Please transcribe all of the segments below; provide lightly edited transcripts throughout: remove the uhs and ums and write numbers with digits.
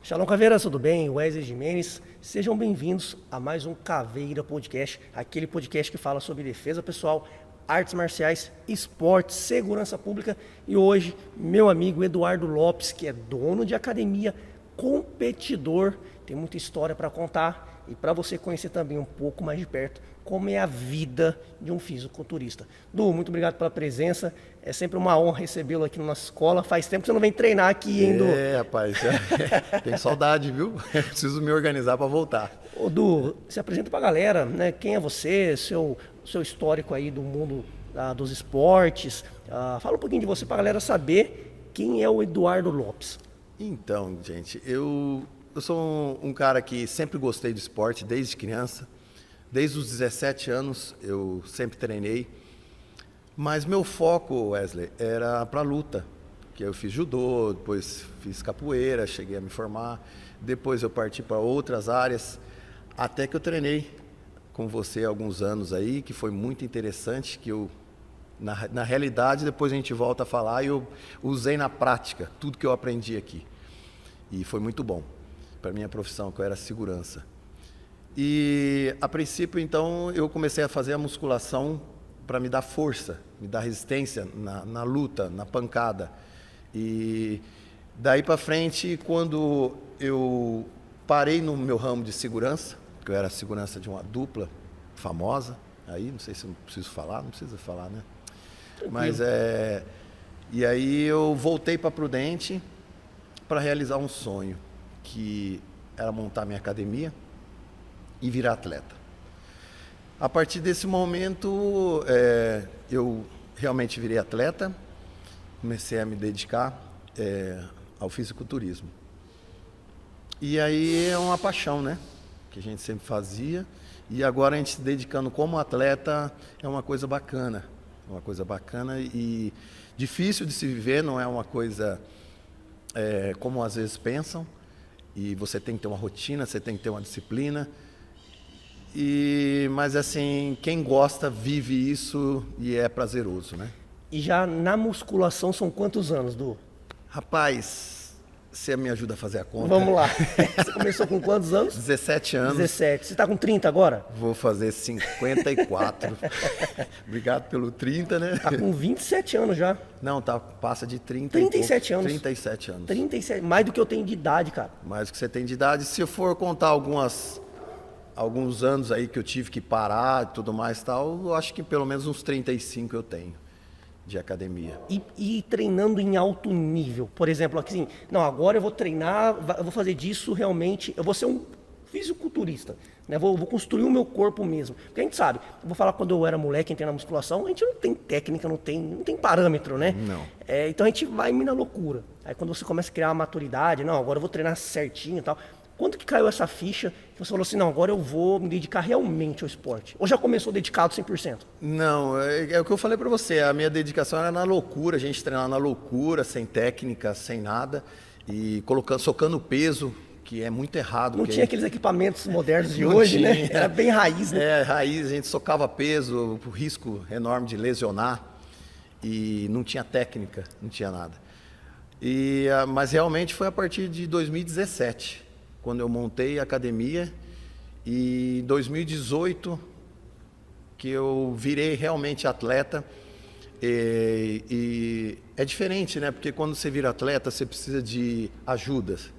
Shalom Caveiras, tudo bem? Wesley Jimenez. Sejam bem-vindos a mais um Caveira Podcast, aquele podcast que fala sobre defesa pessoal, artes marciais, esportes, segurança pública. E hoje, meu amigo Eduardo Lopes, que é dono de academia, competidor, tem muita história para contar e para você conhecer também um pouco mais de perto como é a vida de um fisiculturista. Du, muito obrigado pela presença. É sempre uma honra recebê-lo aqui na nossa escola. Faz tempo que você não vem treinar aqui, hein, Du? Rapaz, tem saudade, viu? Eu preciso me organizar para voltar. Ô, Du, se apresenta pra galera, né? Quem é você, seu histórico aí do mundo dos esportes. Fala um pouquinho de você pra galera saber quem é o Eduardo Lopes. Então, gente, eu sou um cara que sempre gostei do esporte desde criança. Desde os 17 anos eu sempre treinei. Mas meu foco, Wesley, era para luta. Que eu fiz judô, depois fiz capoeira, cheguei a me formar. Depois eu parti para outras áreas. Até que eu treinei com você há alguns anos aí, que foi muito interessante, que eu, na realidade, depois a gente volta a falar, e eu usei na prática tudo que eu aprendi aqui. E foi muito bom para minha profissão, que eu era segurança. E, a princípio, então, eu comecei a fazer a musculação para me dar força, me dar resistência na luta, na pancada. E daí para frente, quando eu parei no meu ramo de segurança, que eu era segurança de uma dupla famosa, aí não sei se eu preciso falar, não precisa falar, né? Mas e aí eu voltei para Prudente para realizar um sonho, que era montar minha academia e virar atleta. A partir desse momento, eu realmente virei atleta, comecei a me dedicar ao fisiculturismo. E aí é uma paixão, né? Que a gente sempre fazia. E agora a gente se dedicando como atleta é uma coisa bacana. Uma coisa bacana e difícil de se viver, não é uma coisa como às vezes pensam. E você tem que ter uma rotina, você tem que ter uma disciplina. Mas assim, quem gosta vive isso e é prazeroso, né? E já na musculação são quantos anos, Du? Rapaz, você me ajuda a fazer a conta? Vamos lá. Você começou com quantos anos? 17 anos. 17. Você tá com 30 agora? Vou fazer 54. Obrigado pelo 30, né? Tá com 27 anos já. Não, passa de 30 37 anos. 37 anos. 37, mais do que eu tenho de idade, cara. Mais do que você tem de idade. Se eu for contar alguns anos aí que eu tive que parar e tudo mais e tal, eu acho que pelo menos uns 35 eu tenho de academia. E treinando em alto nível, por exemplo, assim, não, agora eu vou treinar, eu vou fazer disso realmente, eu vou ser um fisiculturista, né? Vou construir o meu corpo mesmo. Porque a gente sabe, eu vou falar quando eu era moleque, entrei na musculação, a gente não tem técnica, não tem parâmetro, né? Não. Então a gente vai na loucura. Aí quando você começa a criar uma maturidade, não, agora eu vou treinar certinho e tal. Quando que caiu essa ficha que você falou assim, não, agora eu vou me dedicar realmente ao esporte? Ou já começou dedicado 100%? Não, é o que eu falei pra você, a minha dedicação era na loucura, a gente treinava na loucura, sem técnica, sem nada, e socando peso, que é muito errado. Não tinha aqueles equipamentos modernos de Não hoje, tinha. né? Era bem raiz, né? Raiz, a gente socava peso, o risco enorme de lesionar, e não tinha técnica, não tinha nada. Mas realmente foi a partir de 2017. Quando eu montei a academia, e em 2018 que eu virei realmente atleta. E é diferente, né? Porque quando você vira atleta, você precisa de ajudas,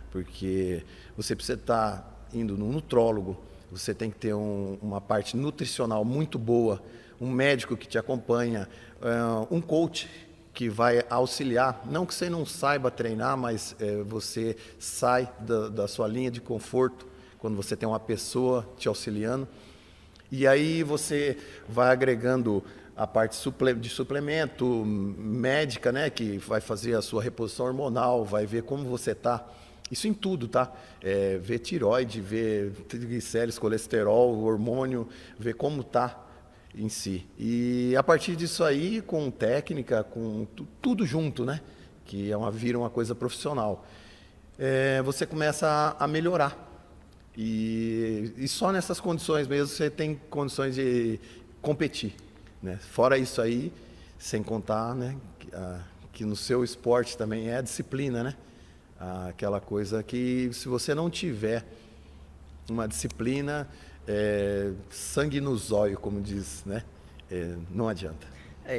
porque você precisa estar indo no nutrólogo, você tem que ter uma parte nutricional muito boa, um médico que te acompanha, um coach que vai auxiliar, não que você não saiba treinar, mas você sai da sua linha de conforto quando você tem uma pessoa te auxiliando. E aí você vai agregando a parte de suplemento médica, né, que vai fazer a sua reposição hormonal, vai ver como você está. Isso em tudo, tá? Ver tireoide, ver triglicéridos, colesterol, hormônio, ver como está em si. E a partir disso aí, com técnica, com tudo junto, né? Que vira uma coisa profissional. Você começa a melhorar. E só nessas condições mesmo você tem condições de competir, né? Fora isso aí, sem contar, né, que no seu esporte também é a disciplina, né? Aquela coisa que, se você não tiver uma disciplina, sangue no zóio, como diz, né? Não adianta.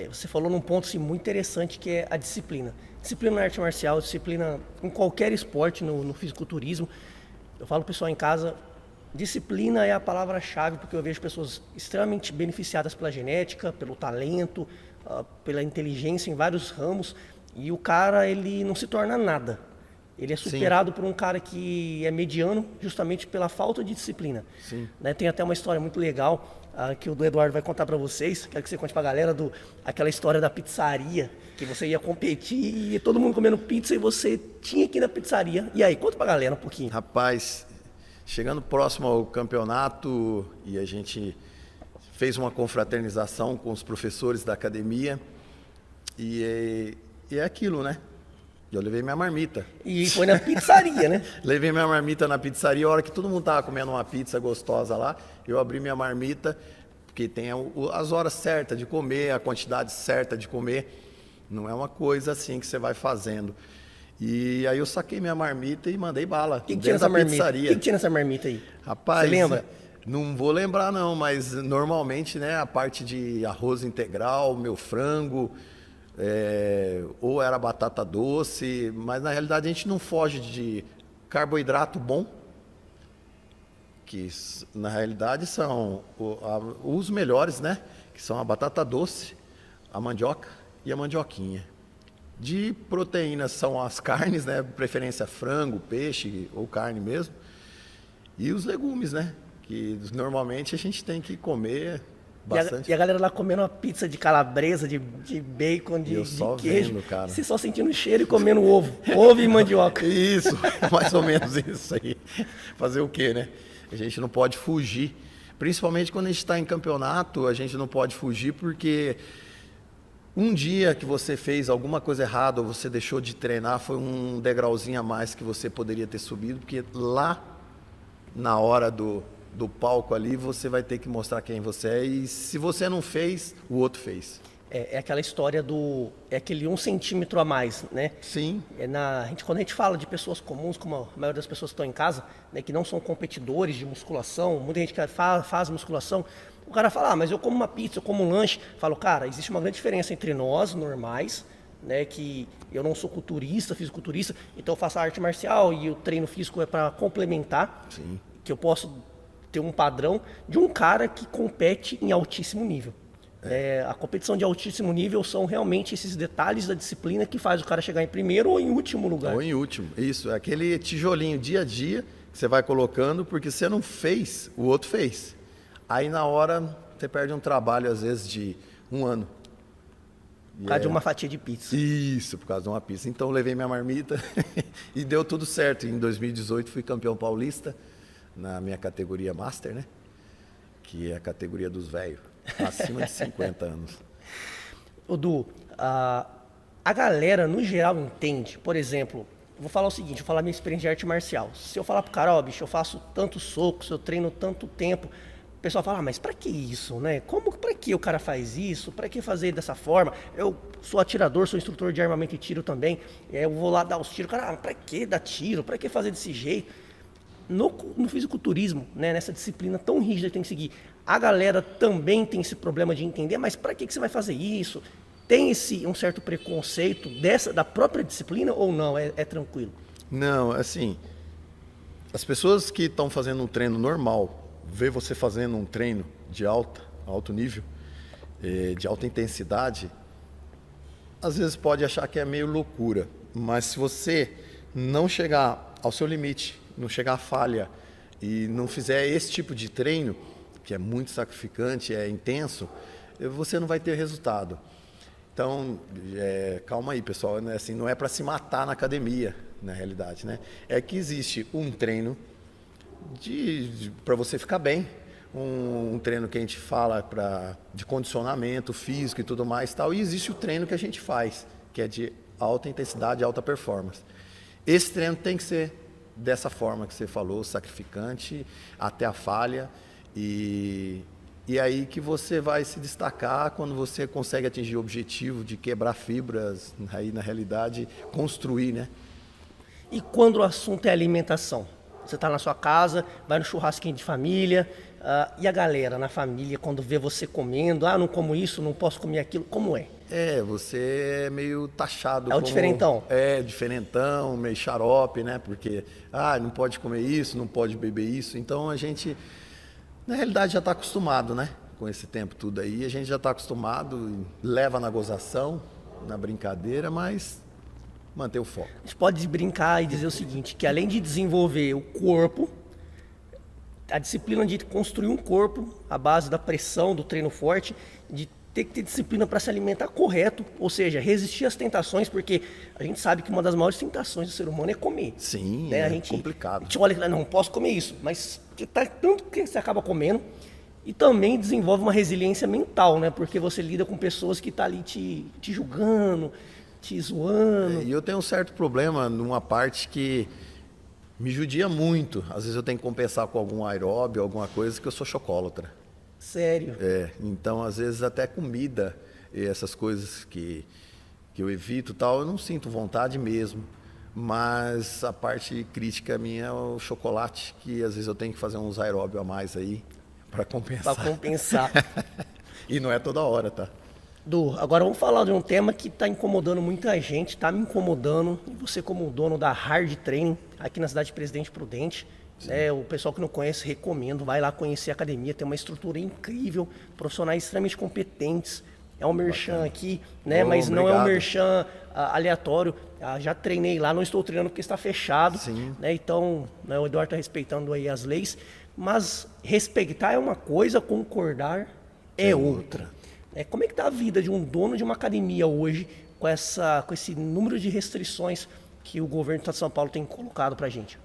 Você falou num ponto assim, muito interessante, que é a disciplina. Disciplina na arte marcial, disciplina em qualquer esporte, no fisiculturismo. Eu falo pro pessoal em casa, disciplina é a palavra-chave, porque eu vejo pessoas extremamente beneficiadas pela genética, pelo talento, pela inteligência em vários ramos, e o cara, ele não se torna nada. Ele é superado por um cara que é mediano, justamente pela falta de disciplina. Sim. Né? Tem até uma história muito legal, que o do Eduardo vai contar para vocês. Quero que você conte para a galera aquela história da pizzaria, que você ia competir e todo mundo comendo pizza e você tinha que ir na pizzaria. E aí, conta para a galera um pouquinho. Rapaz, chegando próximo ao campeonato, e a gente fez uma confraternização com os professores da academia, e é aquilo, né? Eu levei minha marmita. E foi na pizzaria, né? Levei minha marmita na pizzaria. A hora que todo mundo estava comendo uma pizza gostosa lá, eu abri minha marmita, porque tem as horas certas de comer, a quantidade certa de comer. Não é uma coisa assim que você vai fazendo. E aí eu saquei minha marmita e mandei bala. O que tinha nessa marmita? O que tinha nessa marmita aí? Rapaz, você lembra? Não vou lembrar não, mas normalmente, né, a parte de arroz integral, meu frango... ou era batata doce, mas na realidade a gente não foge de carboidrato bom, que na realidade são os melhores, né? Que são a batata doce, a mandioca e a mandioquinha. De proteínas são as carnes, né? Preferência frango, peixe ou carne mesmo. E os legumes, né? Que normalmente a gente tem que comer bastante. E a galera lá comendo uma pizza de calabresa, de bacon, de queijo. Vendo, cara. Você só sentindo o cheiro e comendo ovo. Ovo e mandioca. Isso, mais ou menos isso aí. Fazer o quê, né? A gente não pode fugir. Principalmente quando a gente está em campeonato, a gente não pode fugir porque um dia que você fez alguma coisa errada ou você deixou de treinar, foi um degrauzinho a mais que você poderia ter subido, porque lá, na hora do palco ali, você vai ter que mostrar quem você é, e se você não fez, o outro fez. É aquela história é aquele 1 centímetro a mais, né? Sim. Quando a gente fala de pessoas comuns, como a maioria das pessoas que estão em casa, né, que não são competidores de musculação, muita gente que faz musculação, o cara fala, mas eu como uma pizza, eu como um lanche. Falo, cara, existe uma grande diferença entre nós, normais, né, que eu não sou culturista, fisiculturista, então eu faço arte marcial e o treino físico é para complementar. Sim. Que eu posso ter um padrão de um cara que compete em altíssimo nível. A competição de altíssimo nível são realmente esses detalhes da disciplina que faz o cara chegar em primeiro ou em último lugar. Ou em último, isso. É aquele tijolinho dia a dia que você vai colocando, porque você não fez, o outro fez. Aí na hora você perde um trabalho, às vezes, de 1 ano. Por causa de uma fatia de pizza. Isso, por causa de uma pizza. Então eu levei minha marmita e deu tudo certo. Em 2018 fui campeão paulista na minha categoria Master, né? Que é a categoria dos velhos, acima de 50 anos. Ô Du, a galera no geral entende, por exemplo, vou falar o seguinte, vou falar minha experiência de arte marcial. Se eu falar pro cara, ó, bicho, eu faço tantos socos, eu treino tanto tempo, o pessoal fala, mas pra que isso, né? Pra que o cara faz isso? Pra que fazer dessa forma? Eu sou atirador, sou instrutor de armamento e tiro também, eu vou lá dar os tiros, cara, pra que dar tiro? Pra que fazer desse jeito? No fisiculturismo, né, nessa disciplina tão rígida que tem que seguir, a galera também tem esse problema de entender, mas para que você vai fazer isso? Tem um certo preconceito da própria disciplina ou não? É tranquilo? Não, assim, as pessoas que estão fazendo um treino normal, vê você fazendo um treino de alto nível, de alta intensidade, às vezes pode achar que é meio loucura, mas se você não chegar ao seu limite, não chegar à falha e não fizer esse tipo de treino, que é muito sacrificante, é intenso, você não vai ter resultado. Então, calma aí, pessoal, né? Assim, não é para se matar na academia, na realidade, né? É que existe um treino para você ficar bem, um treino que a gente fala de condicionamento físico e tudo mais, tal, e existe o treino que a gente faz, que é de alta intensidade, alta performance. Esse treino tem que ser dessa forma que você falou, sacrificante, até a falha, e aí que você vai se destacar quando você consegue atingir o objetivo de quebrar fibras, aí na realidade construir, né? E quando o assunto é alimentação? Você está na sua casa, vai no churrasquinho de família, e a galera na família, quando vê você comendo, não como isso, não posso comer aquilo, como é? Você é meio taxado É o como... diferentão. Diferentão, meio xarope, né? Porque, não pode comer isso, não pode beber isso. Então a gente, na realidade, já está acostumado, né? Com esse tempo tudo aí. A gente já está acostumado, leva na gozação, na brincadeira, mas manter o foco. A gente pode brincar e dizer o seguinte, que além de desenvolver o corpo, a disciplina de construir um corpo à base da pressão, do treino forte, de ter que ter disciplina para se alimentar correto, ou seja, resistir às tentações, porque a gente sabe que uma das maiores tentações do ser humano é comer. Sim, né? complicado. A gente olha e fala, não posso comer isso, mas tá tanto que você acaba comendo. E também desenvolve uma resiliência mental, né? Porque você lida com pessoas que estão ali te julgando, te zoando. E eu tenho um certo problema numa parte que me judia muito. Às vezes eu tenho que compensar com algum aeróbio, alguma coisa, que eu sou chocólatra. Sério? Então às vezes até comida e essas coisas que eu evito tal, eu não sinto vontade mesmo. Mas a parte crítica minha é o chocolate, que às vezes eu tenho que fazer uns aeróbio a mais aí para compensar. Para compensar. E não é toda hora, tá? Du, agora vamos falar de um tema que está incomodando muita gente, está me incomodando. E você como dono da Hard Training, aqui na cidade de Presidente Prudente, o pessoal que não conhece, recomendo, vai lá conhecer a academia, tem uma estrutura incrível, profissionais extremamente competentes. É um merchan aqui, né? Mas não é um merchan aleatório. Já treinei lá, não estou treinando porque está fechado. Sim. Né? Então, né, o Eduardo está respeitando aí as leis. Mas respeitar é uma coisa, concordar é outra. Como é que está a vida de um dono de uma academia hoje com esse número de restrições que o governo do estado de São Paulo tem colocado para a gente?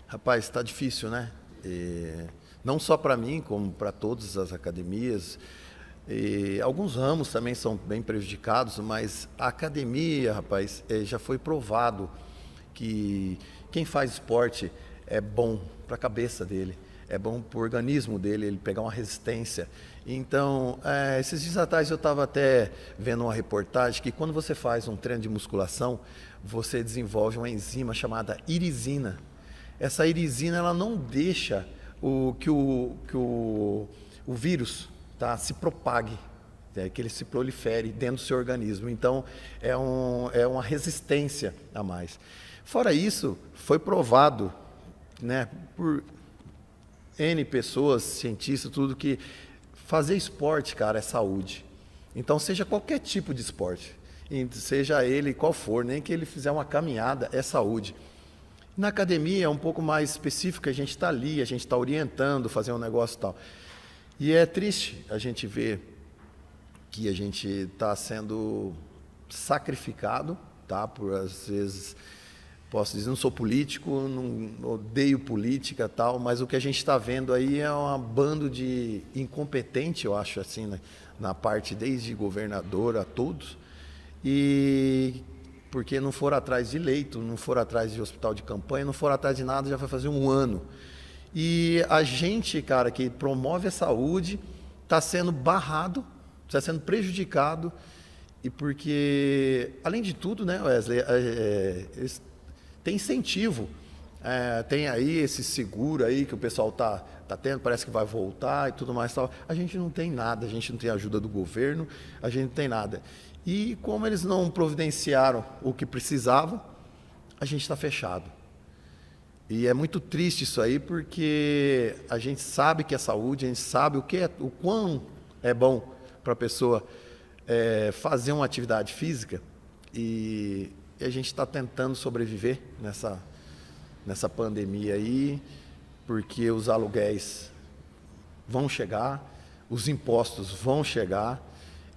Rapaz, está difícil, né? Não só para mim, como para todas as academias. Alguns ramos também são bem prejudicados, mas a academia, rapaz, já foi provado que quem faz esporte é bom para a cabeça dele, é bom para o organismo dele, ele pegar uma resistência. Então, esses dias atrás eu estava até vendo uma reportagem que quando você faz um treino de musculação, você desenvolve uma enzima chamada irisina. Essa irisina ela não deixa que o vírus se propague, que ele se prolifere dentro do seu organismo. Então, é uma resistência a mais. Fora isso, foi provado, né, por N pessoas, cientistas, tudo, que fazer esporte, cara, é saúde. Então, seja qualquer tipo de esporte, seja ele qual for, nem que ele fizer uma caminhada, é saúde. Na academia é um pouco mais específico, a gente está ali, a gente está orientando, fazer um negócio e tal. E é triste a gente ver que a gente está sendo sacrificado, tá? Por às vezes, posso dizer, não sou político, não odeio política tal, mas o que a gente está vendo aí é um bando de incompetente, eu acho assim, né? Na parte desde governador a todos, e porque não foram atrás de leito, não foram atrás de hospital de campanha, não foram atrás de nada, já vai fazer um ano. E a gente, cara, que promove a saúde, está sendo barrado, está sendo prejudicado, e porque, além de tudo, né, Wesley, tem incentivo, tem aí esse seguro aí que o pessoal tá tendo, parece que vai voltar e tudo mais tal. A gente não tem nada, a gente não tem ajuda do governo, a gente não tem nada. E como eles não providenciaram o que precisavam, a gente está fechado. E é muito triste isso aí, porque a gente sabe que é saúde, a gente sabe o quão é bom para a pessoa fazer uma atividade física, e a gente está tentando sobreviver nessa pandemia aí, porque os aluguéis vão chegar, os impostos vão chegar,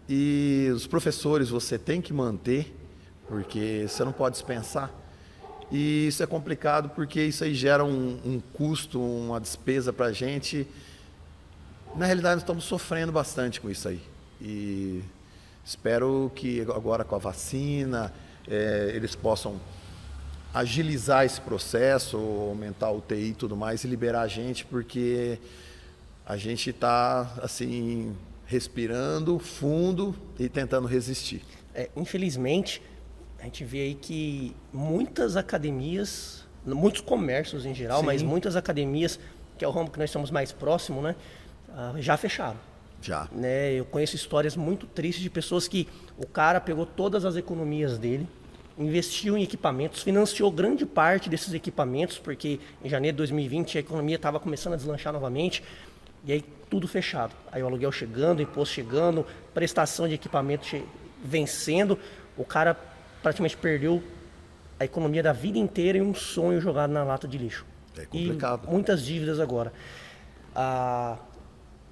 e os professores você tem que manter, porque você não pode dispensar. E isso é complicado porque isso aí gera um custo, uma despesa para a gente. Na realidade, nós estamos sofrendo bastante com isso aí. E espero que agora com a vacina, eles possam agilizar esse processo, aumentar o UTI e tudo mais, e liberar a gente, porque a gente está assim, respirando fundo e tentando resistir. Infelizmente, a gente vê aí que muitas academias, muitos comércios em geral, Sim. mas muitas academias, que é o ramo que nós estamos mais próximos, né, já fecharam. Já. Né? Eu conheço histórias muito tristes de pessoas que o cara pegou todas as economias dele, investiu em equipamentos, financiou grande parte desses equipamentos, porque em janeiro de 2020 a economia estava começando a deslanchar novamente, e aí tudo fechado. Aí o aluguel chegando, o imposto chegando, prestação de equipamento vencendo, o cara praticamente perdeu a economia da vida inteira e um sonho jogado na lata de lixo. É complicado. E muitas dívidas agora.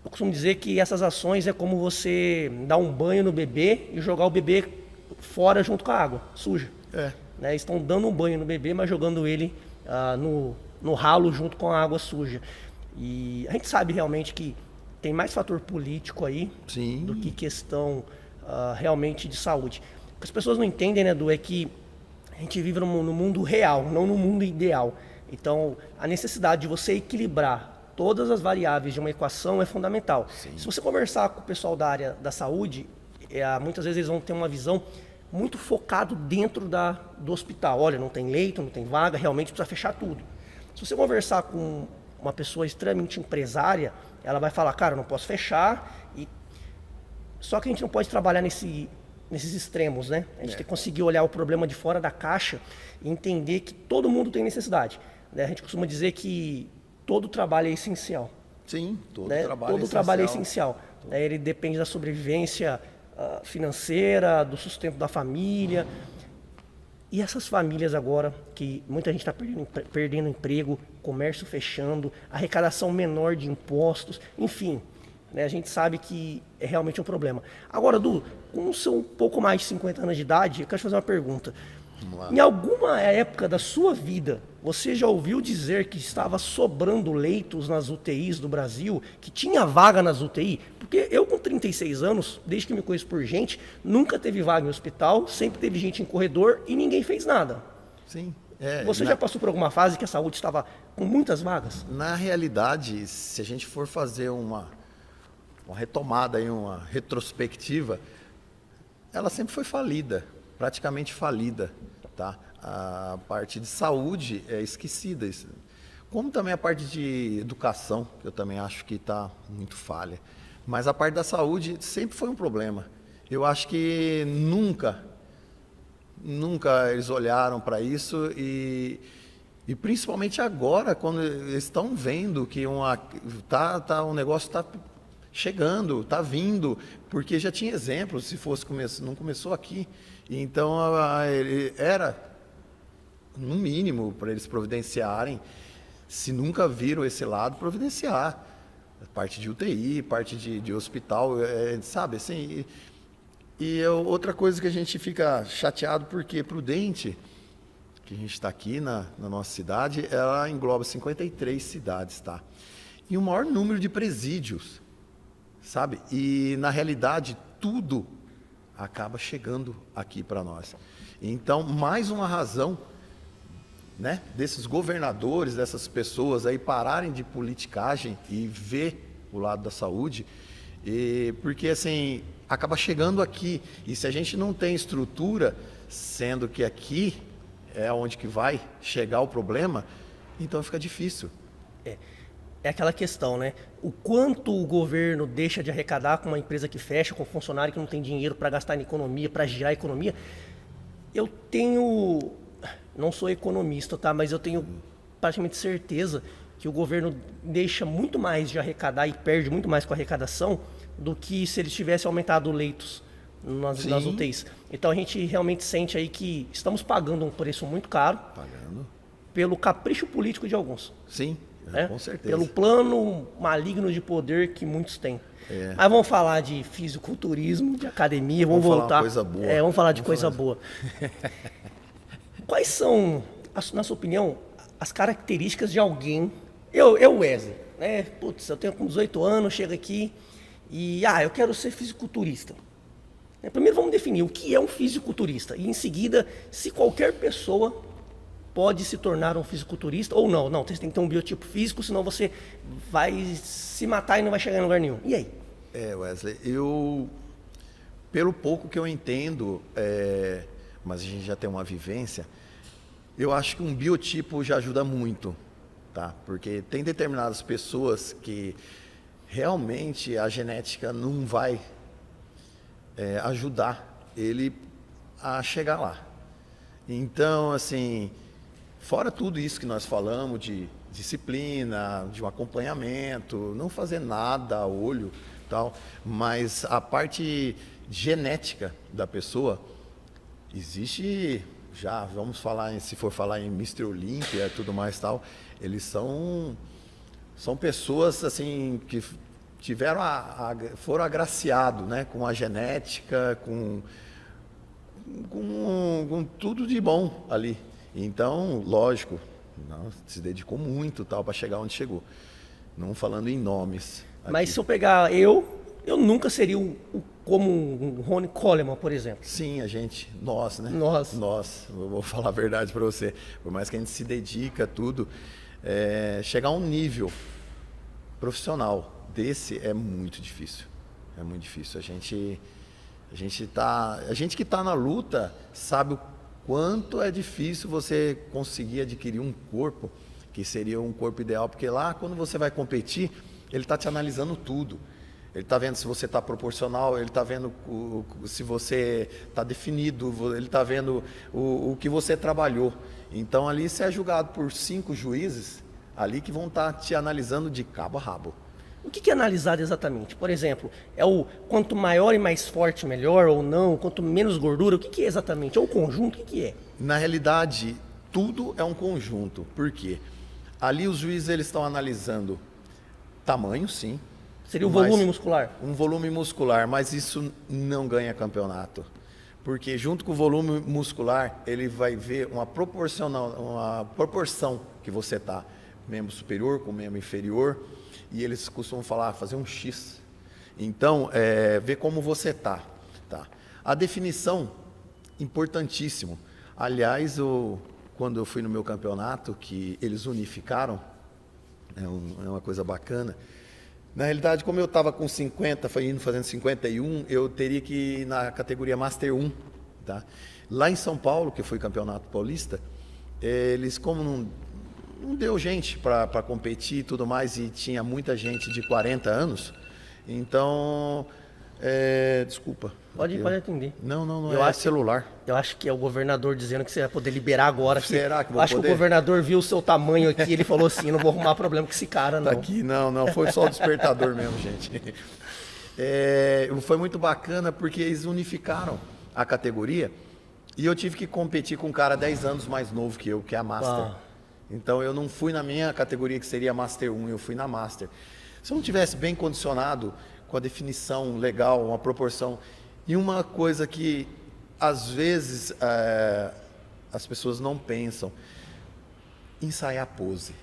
Eu costumo dizer que essas ações é como você dar um banho no bebê e jogar o bebê fora junto com a água suja. Né? Estão dando um banho no bebê, mas jogando ele no ralo junto com a água suja. E a gente sabe realmente que tem mais fator político aí Sim. do que questão realmente de saúde. O que as pessoas não entendem, né, Edu, é que a gente vive no mundo real, não no mundo ideal. Então, a necessidade de você equilibrar todas as variáveis de uma equação é fundamental. Sim. Se você conversar com o pessoal da área da saúde, muitas vezes eles vão ter uma visão muito focado dentro do hospital. Olha, não tem leito, não tem vaga, realmente precisa fechar tudo. Se você conversar com uma pessoa extremamente empresária, ela vai falar, cara, eu não posso fechar. Só que a gente não pode trabalhar nesses extremos, né? A gente tem que conseguir olhar o problema de fora da caixa e entender que todo mundo tem necessidade. Né? A gente costuma dizer que todo trabalho é essencial. Sim, todo trabalho é essencial. Ele depende da sobrevivência financeira, do sustento da família. E essas famílias agora, que muita gente está perdendo emprego, comércio fechando, arrecadação menor de impostos, enfim, né, a gente sabe que é realmente um problema. Agora, Du, com o seu um pouco mais de 50 anos de idade, eu quero te fazer uma pergunta. Em alguma época da sua vida, você já ouviu dizer que estava sobrando leitos nas UTIs do Brasil, que tinha vaga nas UTI? Porque eu com 36 anos, desde que me conheço por gente, nunca teve vaga em hospital, sempre teve gente em corredor e ninguém fez nada. Sim. Você já passou por alguma fase que a saúde estava com muitas vagas? Na realidade, se a gente for fazer uma retomada, uma retrospectiva, ela sempre foi falida, praticamente falida. Tá? A parte de saúde é esquecida, como também a parte de educação, que eu também acho que está muito falha. Mas a parte da saúde sempre foi um problema. Eu acho que nunca eles olharam para isso e principalmente agora, quando eles estão vendo que um negócio está chegando, está vindo, porque já tinha exemplos, se fosse não começou aqui. Então, era, no mínimo, para eles providenciarem, se nunca viram esse lado, providenciar. Parte de UTI, parte de hospital, sabe, assim. Outra coisa que a gente fica chateado, porque Prudente, que a gente está aqui na nossa cidade, ela engloba 53 cidades, tá? E o maior número de presídios, sabe? E, na realidade, tudo acaba chegando aqui para nós. Então, mais uma razão, né, desses governadores, dessas pessoas aí pararem de politicagem e ver o lado da saúde, porque assim, acaba chegando aqui. E se a gente não tem estrutura, sendo que aqui é onde que vai chegar o problema, então fica difícil. É aquela questão, né? O quanto o governo deixa de arrecadar com uma empresa que fecha, com um funcionário que não tem dinheiro para gastar na economia, para girar a economia. Não sou economista, tá? Mas eu tenho praticamente certeza que o governo deixa muito mais de arrecadar e perde muito mais com a arrecadação do que se eles tivessem aumentado leitos nas UTIs. Então a gente realmente sente aí que estamos pagando um preço muito caro pelo capricho político de alguns. Sim. Né? Com certeza. Pelo plano maligno de poder que muitos têm. Mas vamos falar de fisiculturismo, de academia, vamos voltar. Falar coisa boa. Vamos falar de coisa boa. Quais são, na sua opinião, as características de alguém? Eu Wesley, né? Putz, eu tenho com 18 anos, chego aqui e eu quero ser fisiculturista. Primeiro vamos definir o que é um fisiculturista e em seguida, se qualquer pessoa pode se tornar um fisiculturista ou não. Não, você tem que ter um biotipo físico, senão você vai se matar e não vai chegar em lugar nenhum. E aí? Wesley, pelo pouco que eu entendo, mas a gente já tem uma vivência, eu acho que um biotipo já ajuda muito, tá? Porque tem determinadas pessoas que realmente a genética não vai ajudar ele a chegar lá. Então, assim, fora tudo isso que nós falamos de disciplina, de um acompanhamento, não fazer nada a olho, tal, mas a parte genética da pessoa, existe já, vamos falar, se for falar em Mr. Olímpia e tudo mais tal, eles são pessoas assim que tiveram foram agraciados, né, com a genética, com tudo de bom ali. Então, lógico, se dedicou muito tal para chegar onde chegou. Não falando em nomes. Mas aqui. se eu pegar eu nunca seria como um Ronnie Coleman, por exemplo. Sim, nós, né? Nós. Eu vou falar a verdade para você. Por mais que a gente se dedica a tudo, chegar a um nível profissional desse é muito difícil. É muito difícil. A gente que está na luta sabe o quanto é difícil você conseguir adquirir um corpo que seria um corpo ideal, porque lá quando você vai competir, ele está te analisando tudo. Ele está vendo se você está proporcional, ele está vendo se você está definido, ele está vendo o que você trabalhou. Então ali você é julgado por 5 juízes ali que vão estar te analisando de cabo a rabo. O que é analisado exatamente? Por exemplo, é o quanto maior e mais forte melhor ou não, quanto menos gordura, o que é exatamente? É um conjunto? O que é? Na realidade, tudo é um conjunto. Por quê? Ali os juízes eles estão analisando tamanho, sim. Seria o volume muscular? Um volume muscular, mas isso não ganha campeonato. Porque junto com o volume muscular, ele vai ver uma proporção que você está. Membro superior com membro inferior. E eles costumam fazer um X. Então, ver como você está. Tá? A definição, importantíssimo. Aliás, quando eu fui no meu campeonato, que eles unificaram, é uma coisa bacana. Na realidade, como eu estava com 50, foi indo fazendo 51, eu teria que ir na categoria Master 1. Tá? Lá em São Paulo, que foi campeonato paulista, eles, como não deu gente para competir e tudo mais, e tinha muita gente de 40 anos, então, desculpa. Pode atender. Não, eu acho celular. Eu acho que é o governador dizendo que você vai poder liberar agora. Será que vou acho poder? Que o governador viu o seu tamanho aqui e ele falou assim, não vou arrumar problema com esse cara, não. Tá aqui, não, foi só o despertador mesmo, gente. Foi muito bacana porque eles unificaram a categoria e eu tive que competir com um cara 10 anos mais novo que eu, que é a Master. Uau. Então eu não fui na minha categoria que seria Master 1, eu fui na Master. Se eu não tivesse bem condicionado, com a definição legal, uma proporção, e uma coisa que às vezes as pessoas não pensam, ensaiar pose.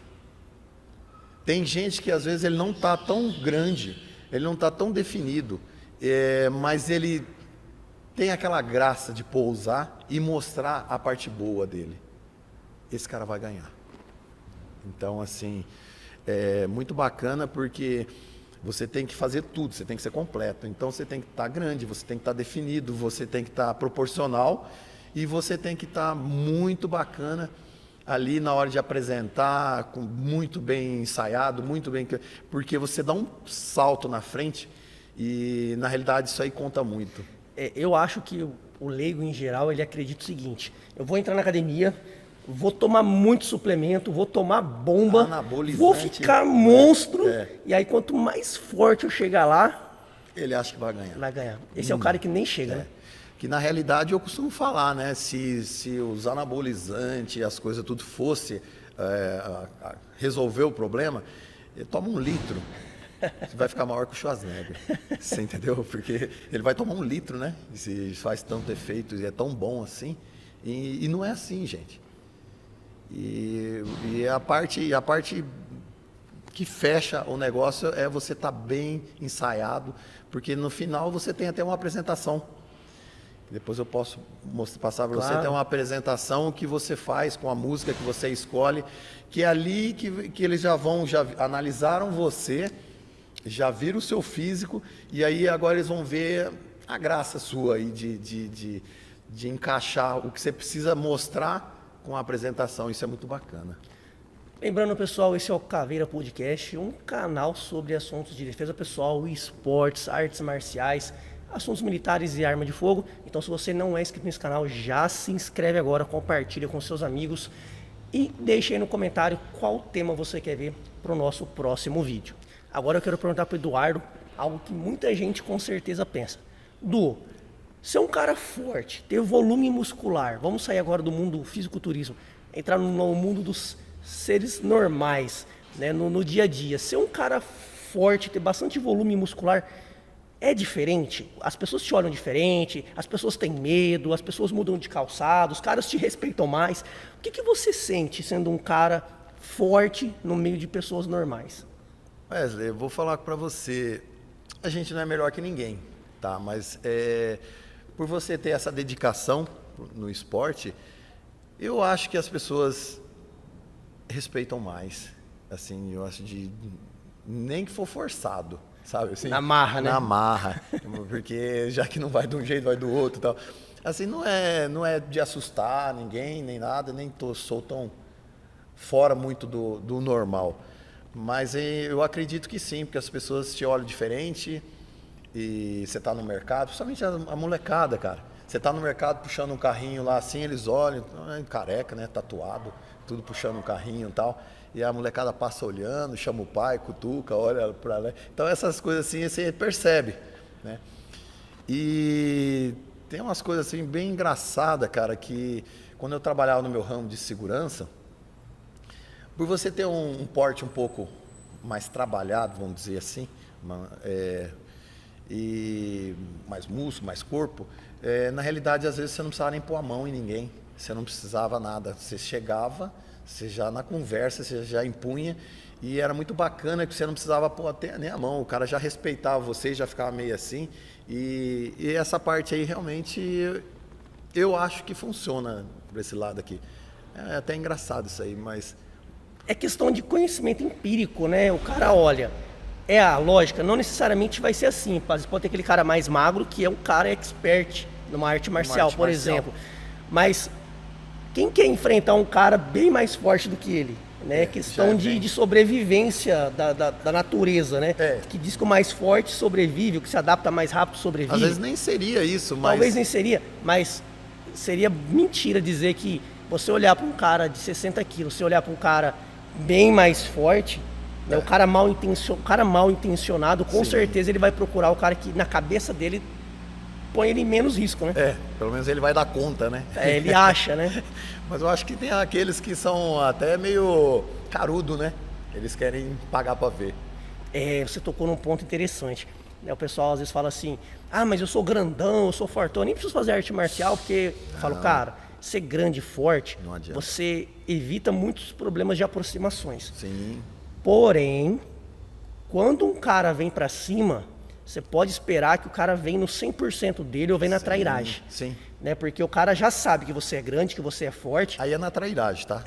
Tem gente que às vezes ele não está tão grande, ele não está tão definido, mas ele tem aquela graça de pousar e mostrar a parte boa dele. Esse cara vai ganhar. Então, assim, é muito bacana porque você tem que fazer tudo, você tem que ser completo. Então, você tem que estar grande, você tem que estar definido, você tem que estar proporcional e você tem que estar muito bacana ali na hora de apresentar, muito bem ensaiado, muito bem... Porque você dá um salto na frente e, na realidade, isso aí conta muito. Eu acho que o leigo, em geral, ele acredita o seguinte: eu vou entrar na academia, vou tomar muito suplemento, vou tomar bomba, vou ficar monstro, e aí quanto mais forte eu chegar lá... Ele acha que vai ganhar. Vai ganhar. Esse é o cara que nem chega, né? Que na realidade eu costumo falar, né? Se os anabolizantes, as coisas tudo fosse resolver o problema, toma 1 litro. Você vai ficar maior que o Schwarzenegger. Você entendeu? Porque ele vai tomar 1 litro, né? Se faz tanto efeito e é tão bom assim. E não é assim, gente. E a parte que fecha o negócio é você estar bem ensaiado, porque no final você tem até uma apresentação. Depois eu posso passar para você. Tem uma apresentação que você faz com a música que você escolhe, que é ali que eles já analisaram você, já viram o seu físico, e aí agora eles vão ver a graça sua aí de de encaixar o que você precisa mostrar com a apresentação. Isso é muito bacana. Lembrando, pessoal, esse é o Caveira Podcast, um canal sobre assuntos de defesa pessoal, esportes, artes marciais, assuntos militares e arma de fogo. Então, se você não é inscrito nesse canal, já se inscreve agora, compartilha com seus amigos e deixa aí no comentário qual tema você quer ver para o nosso próximo vídeo. Agora eu quero perguntar para o Eduardo algo que muita gente com certeza pensa. Du, você é um cara forte, ter volume muscular, vamos sair agora do mundo do fisiculturismo, entrar no mundo dos seres normais, né, no dia a dia. Ser um cara forte, ter bastante volume muscular, é diferente? As pessoas te olham diferente, as pessoas têm medo, as pessoas mudam de calçado, os caras te respeitam mais. O que você sente sendo um cara forte no meio de pessoas normais? Wesley, eu vou falar para você, a gente não é melhor que ninguém, tá? Mas por você ter essa dedicação no esporte, eu acho que as pessoas respeitam mais, assim, eu acho nem que for forçado, sabe? Assim, na marra, né? Na marra, porque já que não vai de um jeito, vai do outro e tal. Assim, não é de assustar ninguém, nem nada, sou tão fora muito do normal. Mas eu acredito que sim, porque as pessoas te olham diferente e você está no mercado, principalmente a molecada, cara. Você está no mercado puxando um carrinho lá assim, eles olham, careca, né, tatuado, tudo puxando um carrinho e tal. E a molecada passa olhando, chama o pai, cutuca, olha para lá. Então essas coisas assim você percebe, né? E tem umas coisas assim bem engraçadas, cara, que quando eu trabalhava no meu ramo de segurança, por você ter um porte um pouco mais trabalhado, vamos dizer assim, e mais músculo, mais corpo, na realidade às vezes você não precisava nem pôr a mão em ninguém, você não precisava nada, você chegava, você já na conversa, você já impunha, e era muito bacana que você não precisava pôr até nem a mão, o cara já respeitava você, já ficava meio assim, e essa parte aí realmente eu acho que funciona por esse lado aqui. É até engraçado isso aí, mas... É questão de conhecimento empírico, né? O cara olha, a lógica, não necessariamente vai ser assim, pode ter aquele cara mais magro que é um cara expert numa arte marcial, por exemplo, mas... Quem quer enfrentar um cara bem mais forte do que ele? Né? Questão de sobrevivência da natureza, né? Que diz que o mais forte sobrevive, o que se adapta mais rápido sobrevive. Às vezes nem seria isso, mas... Talvez nem seria, mas seria mentira dizer que você olhar para um cara de 60 quilos, você olhar para um cara bem mais forte, né? O cara mal intencionado, com certeza ele vai procurar o cara que na cabeça dele põe ele em menos risco, né? Pelo menos ele vai dar conta, né? Ele acha, né? Mas eu acho que tem aqueles que são até meio carudo, né? Eles querem pagar pra ver. Você tocou num ponto interessante. O pessoal às vezes fala assim, mas eu sou grandão, eu sou fortão, eu nem preciso fazer arte marcial, porque eu falo, cara, ser grande e forte, você evita muitos problemas de aproximações. Sim. Porém, quando um cara vem pra cima, você pode esperar que o cara vem no 100% dele ou vem na trairagem. Sim. Né? Porque o cara já sabe que você é grande, que você é forte. Aí é na trairagem, tá?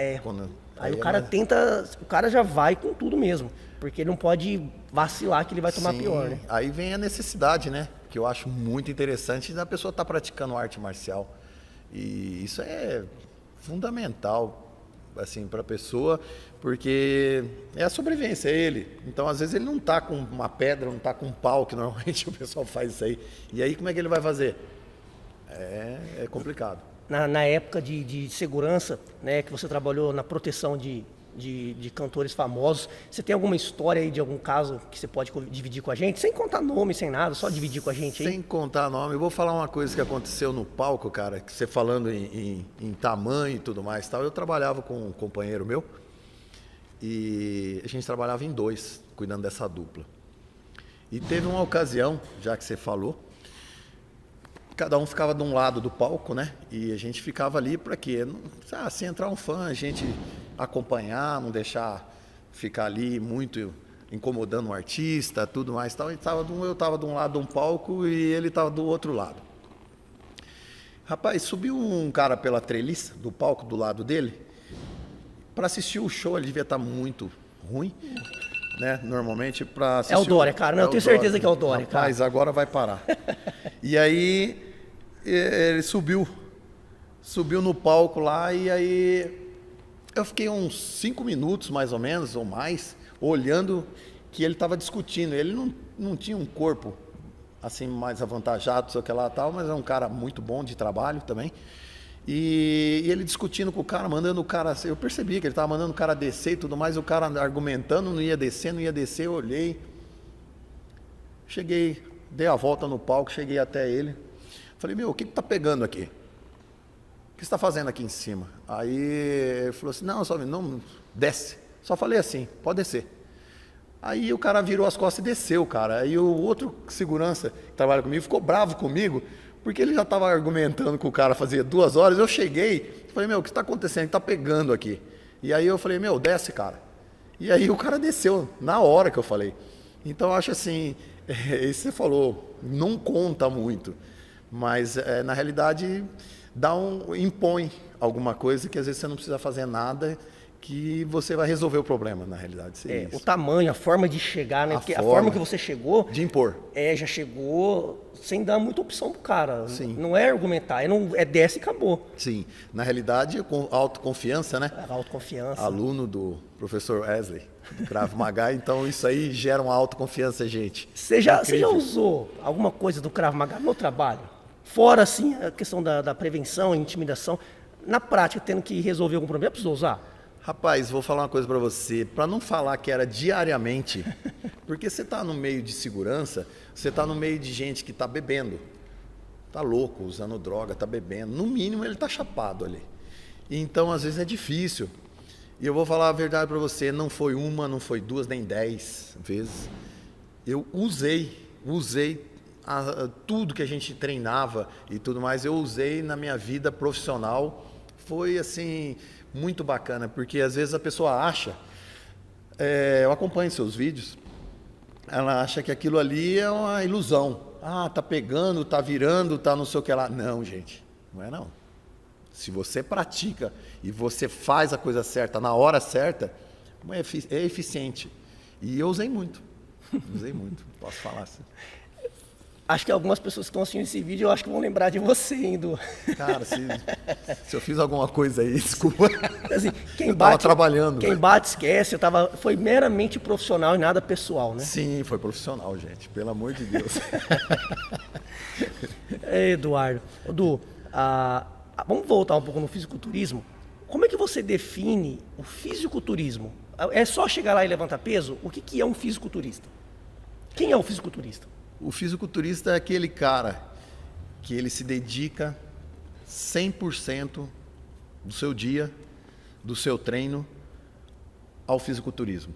Aí o cara tenta, o cara já vai com tudo mesmo. Porque ele não pode vacilar que ele vai tomar pior, né? Aí vem a necessidade, né? Que eu acho muito interessante da pessoa estar praticando arte marcial. E isso é fundamental, assim, para a pessoa, porque é a sobrevivência, é ele. Então, às vezes, ele não está com uma pedra, não está com um pau, que normalmente o pessoal faz isso aí. E aí, como é que ele vai fazer? É complicado. Na época de segurança, né, que você trabalhou na proteção de cantores famosos, você tem alguma história aí de algum caso que você pode dividir com a gente? Sem contar nome, sem nada, só dividir com a gente aí. Sem contar nome, eu vou falar uma coisa que aconteceu no palco, cara, que você falando em tamanho e tudo mais, tal. Eu trabalhava com um companheiro meu e a gente trabalhava em dois, cuidando dessa dupla. E teve uma ocasião, já que você falou, cada um ficava de um lado do palco, né? E a gente ficava ali para quê? Se entrar um fã, a gente acompanhar, não deixar ficar ali muito incomodando o artista, tudo mais, tal. Eu estava de um lado de um palco e ele estava do outro lado. Rapaz, subiu um cara pela treliça do palco do lado dele para assistir o show. Ele devia estar muito ruim, né? Normalmente para assistir. É o Dória, cara. Não, eu tenho certeza que é o Dória, cara. Mas agora vai parar. E aí ele subiu Subiu no palco lá e aí eu fiquei uns 5 minutos, mais ou menos, ou mais, olhando que ele estava discutindo. Ele não tinha um corpo assim mais avantajado, sei o que lá tal, mas é um cara muito bom de trabalho também. E ele discutindo com o cara, mandando o cara... Eu percebi que ele estava mandando o cara descer e tudo mais, o cara argumentando, não ia descer, eu olhei. Cheguei, dei a volta no palco, cheguei até ele. Falei, meu, o que tá pegando aqui? O que você está fazendo aqui em cima? Aí ele falou assim, não, desce. Só falei assim, pode descer. Aí o cara virou as costas e desceu, cara. Aí o outro segurança que trabalha comigo ficou bravo comigo, porque ele já estava argumentando com o cara fazia 2 horas. Eu cheguei, falei, meu, o que está acontecendo? Está pegando aqui. E aí eu falei, meu, desce, cara. E aí o cara desceu, na hora que eu falei. Então eu acho assim, isso você falou, não conta muito, mas na realidade impõe alguma coisa que às vezes você não precisa fazer nada, que você vai resolver o problema, na realidade. O tamanho, a forma de chegar, né? Porque a forma que você chegou... De impor. Já chegou sem dar muita opção pro cara. Sim. Não é argumentar, desce e acabou. Sim. Na realidade, com autoconfiança, né? Autoconfiança. Aluno do professor Wesley, do Krav Maga, então isso aí gera uma autoconfiança, gente. Você já usou alguma coisa do Krav Maga no trabalho? Fora, assim, a questão da prevenção, intimidação. Na prática, tendo que resolver algum problema, precisou usar? Rapaz, vou falar uma coisa para você, para não falar que era diariamente, porque você está no meio de segurança, você está no meio de gente que está bebendo, está louco, usando droga, está bebendo, no mínimo ele está chapado ali. Então, às vezes é difícil. E eu vou falar a verdade para você, não foi uma, não foi 2, nem 10 vezes. Eu usei tudo que a gente treinava e tudo mais, eu usei na minha vida profissional. Foi assim... muito bacana, porque às vezes a pessoa acha, eu acompanho seus vídeos, ela acha que aquilo ali é uma ilusão. Tá pegando, tá virando, tá não sei o que lá. Não, gente, não é não. Se você pratica e você faz a coisa certa na hora certa, é eficiente. E eu usei muito, posso falar assim. Acho que algumas pessoas que estão assistindo esse vídeo, eu acho que vão lembrar de você, Hindu. Cara, se eu fiz alguma coisa aí, desculpa. Assim, eu estava trabalhando. Quem bate, esquece. Foi meramente profissional e nada pessoal, né? Sim, foi profissional, gente. Pelo amor de Deus. Eduardo. Edu, vamos voltar um pouco no fisiculturismo. Como é que você define o fisiculturismo? É só chegar lá e levantar peso? O que é um fisiculturista? Quem é o fisiculturista? O fisiculturista é aquele cara que ele se dedica 100% do seu dia, do seu treino, ao fisiculturismo.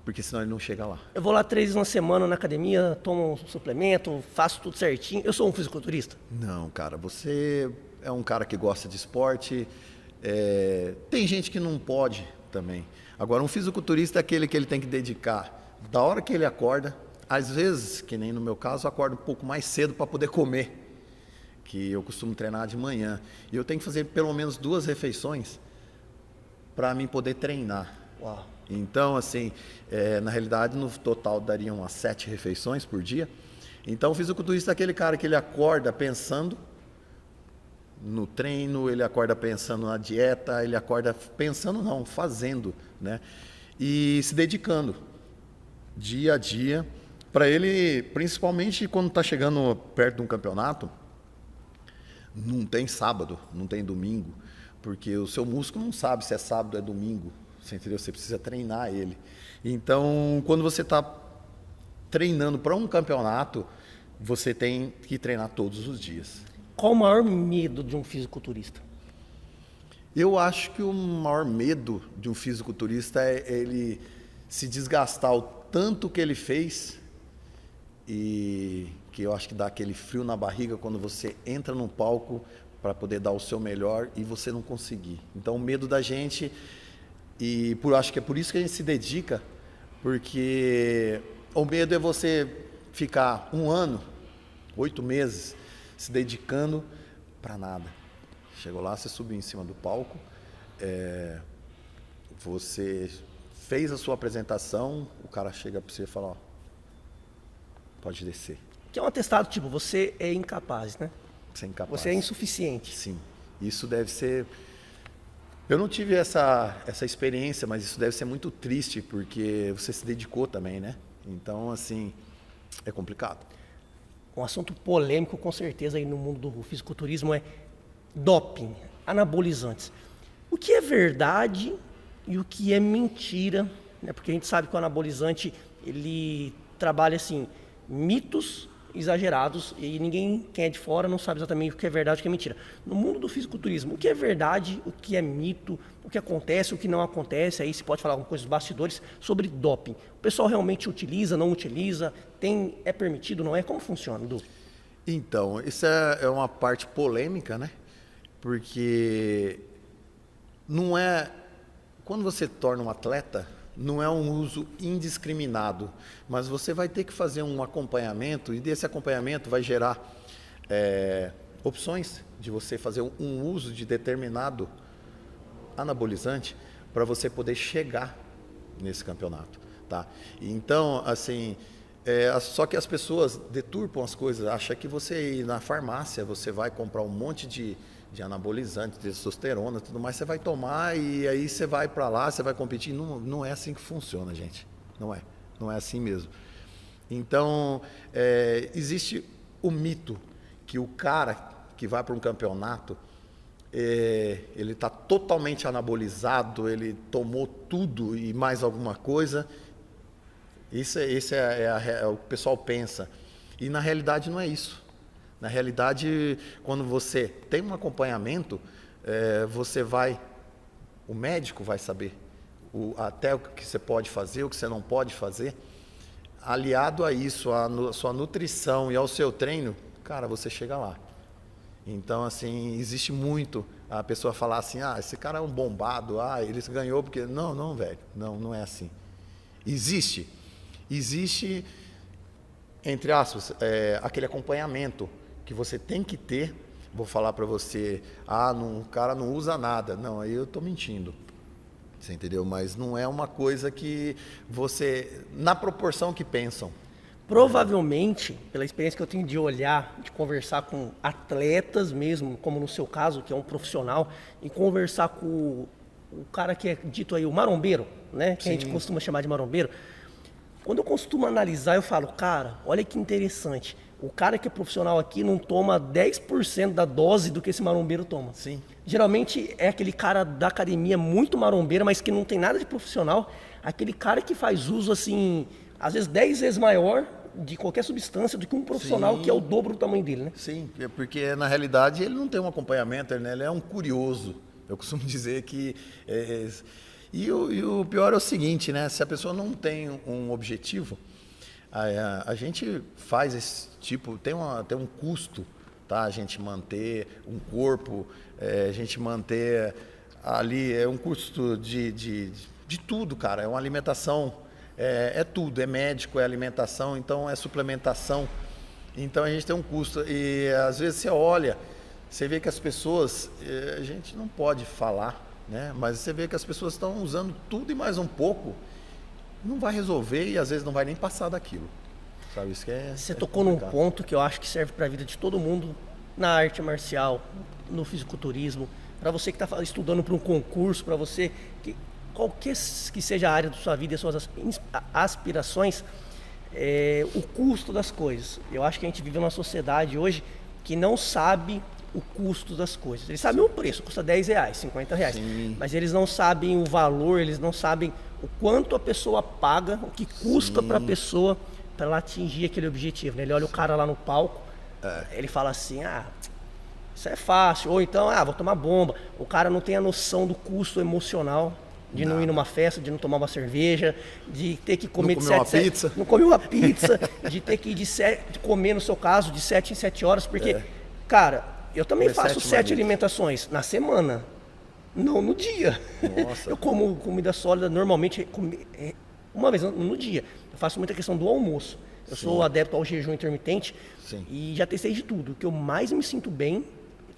Porque senão ele não chega lá. Eu vou lá 3 vezes na semana na academia, tomo um suplemento, faço tudo certinho. Eu sou um fisiculturista? Não, cara. Você é um cara que gosta de esporte. Tem gente que não pode também. Agora, um fisiculturista é aquele que ele tem que dedicar da hora que ele acorda. Às vezes, que nem no meu caso, eu acordo um pouco mais cedo para poder comer, que eu costumo treinar de manhã. E eu tenho que fazer pelo menos 2 refeições para mim poder treinar. Uau. Então, assim, na realidade, no total dariam umas 7 refeições por dia. Então, o fisiculturista é aquele cara que ele acorda pensando no treino, ele acorda pensando na dieta, ele acorda pensando não, fazendo, né? E se dedicando dia a dia. Para ele, principalmente quando está chegando perto de um campeonato, não tem sábado, não tem domingo, porque o seu músculo não sabe se é sábado ou é domingo, você entendeu? Você precisa treinar ele. Então, quando você está treinando para um campeonato, você tem que treinar todos os dias. Qual o maior medo de um fisiculturista? Eu acho que o maior medo de um fisiculturista é ele se desgastar o tanto que ele fez, e que eu acho que dá aquele frio na barriga quando você entra no palco para poder dar o seu melhor e você não conseguir. Então, o medo da gente, acho que é por isso que a gente se dedica, porque o medo é você ficar 1 ano, 8 meses, se dedicando para nada. Chegou lá, você subiu em cima do palco, você fez a sua apresentação, o cara chega para você e fala, pode descer. Que é um atestado, tipo, você é incapaz, né? Você é incapaz. Você é insuficiente. Sim. Isso deve ser... Eu não tive essa experiência, mas isso deve ser muito triste, porque você se dedicou também, né? Então, assim, é complicado. Um assunto polêmico, com certeza, aí no mundo do fisiculturismo é doping, anabolizantes. O que é verdade e o que é mentira, né? Porque a gente sabe que o anabolizante, ele trabalha, assim, mitos exagerados e ninguém, quem é de fora, não sabe exatamente o que é verdade e o que é mentira. No mundo do fisiculturismo, o que é verdade, o que é mito, o que acontece, o que não acontece, aí se pode falar alguma coisa dos bastidores sobre doping. O pessoal realmente utiliza, não utiliza, é permitido, não é? Como funciona, Du? Então, isso é uma parte polêmica, né? Porque não é... Quando você torna um atleta, não é um uso indiscriminado, mas você vai ter que fazer um acompanhamento e desse acompanhamento vai gerar opções de você fazer um uso de determinado anabolizante para você poder chegar nesse campeonato, tá? Então, assim, só que as pessoas deturpam as coisas, acham que você ir na farmácia, você vai comprar um monte de anabolizante, de testosterona, tudo mais, você vai tomar e aí você vai para lá, você vai competir. Não é assim que funciona, gente. Não é assim mesmo. Então, existe o mito que o cara que vai para um campeonato, ele está totalmente anabolizado, ele tomou tudo e mais alguma coisa. Isso é o que o pessoal pensa. E na realidade não é isso. Na realidade, quando você tem um acompanhamento, o médico vai saber até o que você pode fazer, o que você não pode fazer. Aliado a isso, a sua nutrição e ao seu treino, cara, você chega lá. Então, assim, existe muito a pessoa falar assim, esse cara é um bombado, ele ganhou porque... Não, velho, não é assim. Existe, entre aspas, aquele acompanhamento que você tem que ter. Vou falar para você, o cara não usa nada. Não, aí eu estou mentindo. Você entendeu? Mas não é uma coisa que você... Na proporção que pensam. Provavelmente, pela experiência que eu tenho de olhar, de conversar com atletas mesmo, como no seu caso, que é um profissional, e conversar com o cara que é dito aí, o marombeiro, né? Que a gente costuma chamar de marombeiro. Quando eu costumo analisar, eu falo, cara, olha que interessante. O cara que é profissional aqui não toma 10% da dose do que esse marombeiro toma. Sim. Geralmente é aquele cara da academia muito marombeiro, mas que não tem nada de profissional. Aquele cara que faz uso, assim, às vezes 10 vezes maior de qualquer substância do que um profissional. Sim. Que é o dobro do tamanho dele, né? Sim, porque na realidade ele não tem um acompanhamento, né? Ele é um curioso. Eu costumo dizer que... E o pior é o seguinte, né? Se a pessoa não tem um objetivo... A gente faz esse tipo, tem um custo, tá? A gente manter um corpo, a gente manter ali, um custo de tudo, cara. É uma alimentação, tudo, é médico, é alimentação, então é suplementação. Então a gente tem um custo e às vezes você olha, você vê que as pessoas, a gente não pode falar, né? Mas você vê que as pessoas estão usando tudo e mais um pouco. Não vai resolver e às vezes não vai nem passar daquilo. Sabe? Isso que Você tocou num ponto que eu acho que serve para a vida de todo mundo, na arte marcial, no fisiculturismo, para você que está estudando para um concurso, para você, qualquer que seja a área da sua vida e as suas aspirações, o custo das coisas. Eu acho que a gente vive numa sociedade hoje que não sabe o custo das coisas. Eles sabem o preço, custa R$10, R$50, Sim. Mas eles não sabem o valor, eles não sabem o quanto a pessoa paga, o que custa para a pessoa para ela atingir aquele objetivo, né? Ele olha o cara lá no palco, ele fala assim, isso é fácil, ou então, vou tomar bomba. O cara não tem a noção do custo emocional de não ir numa festa, de não tomar uma cerveja, de ter que comer não comer uma pizza, de ter que ir de comer, no seu caso, de 7 em 7 horas, porque, cara, eu também faço 7 alimentações na semana, não no dia. Nossa. Eu como comida sólida normalmente uma vez no dia. Eu faço muita questão do almoço. Eu sou adepto ao jejum intermitente. Sim. E já testei de tudo. O que eu mais me sinto bem,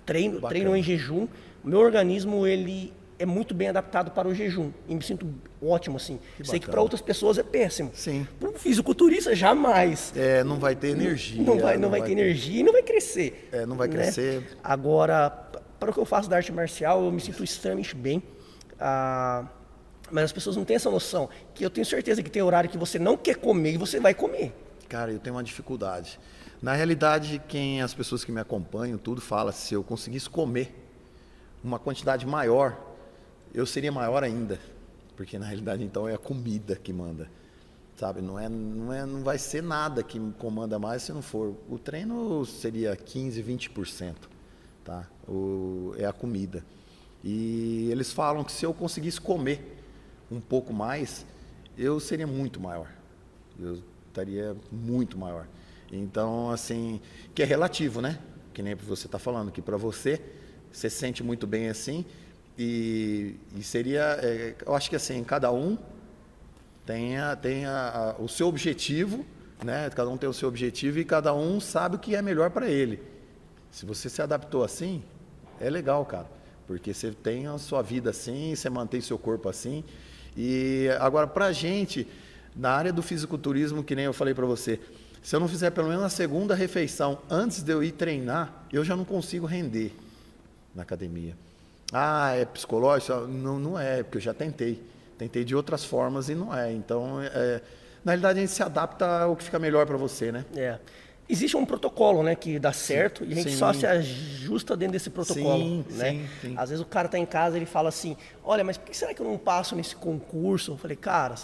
treino em jejum. O meu organismo, ele é muito bem adaptado para o jejum. E me sinto ótimo, assim. Sei que para outras pessoas é péssimo. Sim. Para um fisiculturista, jamais. Não vai ter energia. Não vai ter energia e não vai crescer. Não vai crescer. Né? Agora, para o que eu faço da arte marcial, eu me sinto extremamente bem. Mas as pessoas não têm essa noção, que eu tenho certeza que tem horário que você não quer comer e você vai comer. Cara, eu tenho uma dificuldade. Na realidade, as pessoas que me acompanham, tudo fala, se eu conseguisse comer uma quantidade maior, eu seria maior ainda. Porque na realidade, então, é a comida que manda. Sabe? Não vai ser nada que comanda mais se não for. O treino seria 15%, 20%. Tá? É a comida. E eles falam que se eu conseguisse comer um pouco mais, eu seria muito maior. Eu estaria muito maior. Então, assim, que é relativo, né? Que nem você está falando, que para você se sente muito bem assim. E seria, eu acho que assim, cada um tem o seu objetivo, né? Cada um tem o seu objetivo e cada um sabe o que é melhor para ele. Se você se adaptou assim, é legal, cara. Porque você tem a sua vida assim, você mantém seu corpo assim. E agora, pra gente, na área do fisiculturismo, que nem eu falei para você, se eu não fizer pelo menos a segunda refeição antes de eu ir treinar, eu já não consigo render na academia. Ah, é psicológico? Não é, porque eu já tentei. Tentei de outras formas e não é. Então, na realidade, a gente se adapta ao que fica melhor para você, né? Existe um protocolo, né, que dá certo e a gente só se ajusta dentro desse protocolo, né? Sim. Às vezes o cara tá em casa, ele fala assim, olha, mas por que será que eu não passo nesse concurso? Eu falei, cara,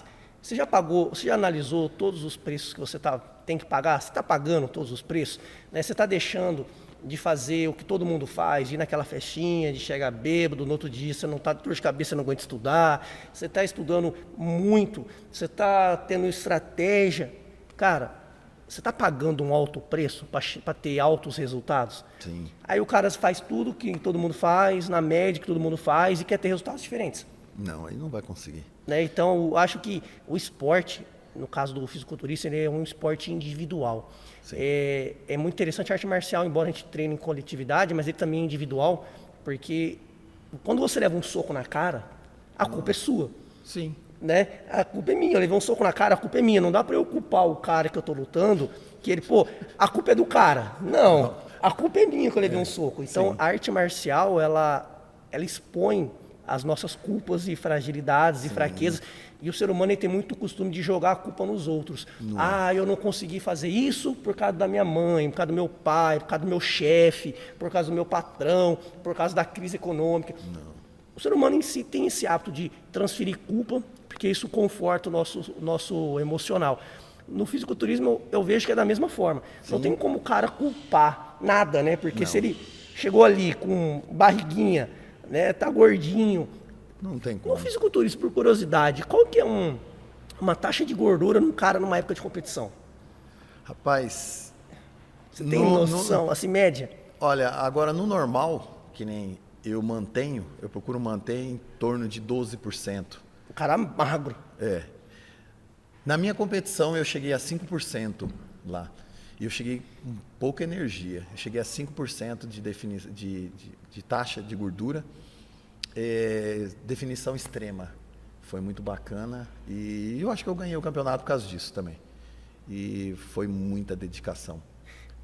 você já pagou, você já analisou todos os preços que você tem que pagar? Você está pagando todos os preços? Né? Você está deixando de fazer o que todo mundo faz, de ir naquela festinha, de chegar bêbado, no outro dia você não está de dor de cabeça, você não aguenta estudar, você está estudando muito, você está tendo estratégia. Cara, você está pagando um alto preço para ter altos resultados? Sim. Aí o cara faz tudo que todo mundo faz, na média que todo mundo faz e quer ter resultados diferentes. Não, aí não vai conseguir. Né? Então, eu acho que o esporte, no caso do fisiculturista, ele é um esporte individual. É muito interessante a arte marcial, embora a gente treine em coletividade, mas ele também é individual, porque quando você leva um soco na cara, a culpa é sua. Sim. Né? A culpa é minha, eu levei um soco na cara, a culpa é minha. Não dá pra eu culpar o cara que eu tô lutando, que ele, a culpa é do cara. Não, a culpa é minha que eu levei um soco. Então, a arte marcial, ela expõe as nossas culpas e fragilidades e fraquezas. E o ser humano ele tem muito costume de jogar a culpa nos outros. Eu não consegui fazer isso por causa da minha mãe, por causa do meu pai, por causa do meu chefe, por causa do meu patrão, por causa da crise econômica. Não. O ser humano em si tem esse hábito de transferir culpa, porque isso conforta o nosso emocional. No fisiculturismo eu vejo que é da mesma forma. Não tem como o cara culpar nada, né? Porque se ele chegou ali com barriguinha, né, tá gordinho. Não tem como. No fisiculturismo, por curiosidade, qual que é uma taxa de gordura num cara numa época de competição? Rapaz, você tem noção, assim, média? Olha, agora no normal, que nem eu procuro manter em torno de 12%. O cara magro. Na minha competição eu cheguei a 5% lá. E eu cheguei com pouca energia. Eu cheguei a 5% de taxa de gordura. Definição extrema. Foi muito bacana. E eu acho que eu ganhei o campeonato por causa disso também. E foi muita dedicação.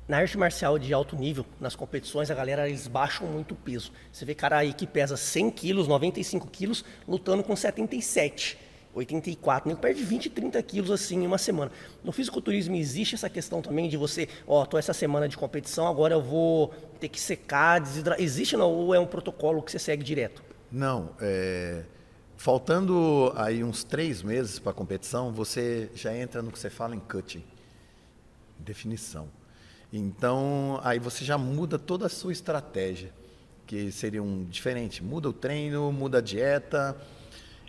Na arte marcial de alto nível, nas competições, a galera, eles baixam muito o peso. Você vê cara aí que pesa 100 quilos, 95 quilos, lutando com 77, 84, nem perde 20, 30 quilos assim em uma semana. No fisiculturismo existe essa questão também de você, tô essa semana de competição, agora eu vou ter que secar, desidratar. Existe não, ou é um protocolo que você segue direto? Não, faltando aí uns 3 meses para a competição, você já entra no que você fala em cutting, definição. Então, aí você já muda toda a sua estratégia, que seria diferente. Muda o treino, muda a dieta,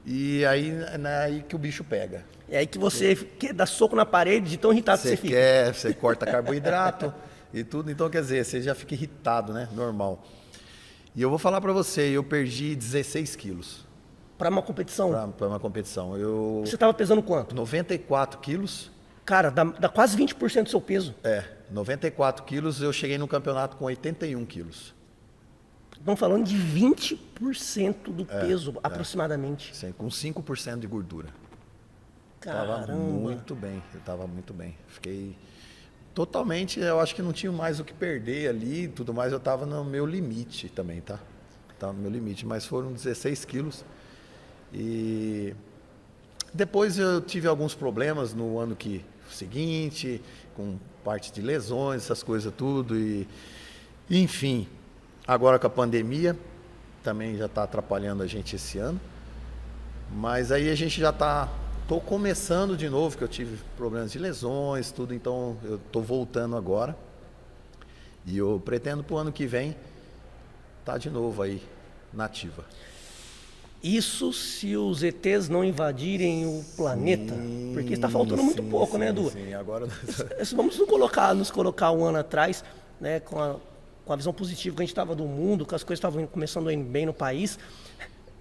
e aí é aí que o bicho pega. É aí que você quer dar soco na parede de tão irritado que você fica. Você corta carboidrato e tudo. Então, quer dizer, você já fica irritado, né? Normal. E eu vou falar para você, eu perdi 16 quilos. Para uma competição? Para uma competição. Você estava pesando quanto? 94 quilos. Cara, dá quase 20% do seu peso. 94 quilos, eu cheguei no campeonato com 81 quilos. Estamos falando de 20% do peso, aproximadamente. Sim, com 5% de gordura. Caramba. Eu estava muito bem. Fiquei totalmente, eu acho que não tinha mais o que perder ali e tudo mais, eu estava no meu limite também, tá? tá no meu limite, mas foram 16 quilos. E depois eu tive alguns problemas no ano seguinte, com parte de lesões, essas coisas tudo. Enfim, agora com a pandemia, também já está atrapalhando a gente esse ano. Mas aí a gente já estou começando de novo, que eu tive problemas de lesões, tudo, então eu estou voltando agora. E eu pretendo para o ano que vem estar de novo aí, na ativa. Isso se os ETs não invadirem o planeta, porque está faltando muito pouco, né, Edu? Sim, agora... Vamos nos colocar um ano atrás, né, com a visão positiva que a gente estava do mundo, que as coisas estavam começando a ir bem no país.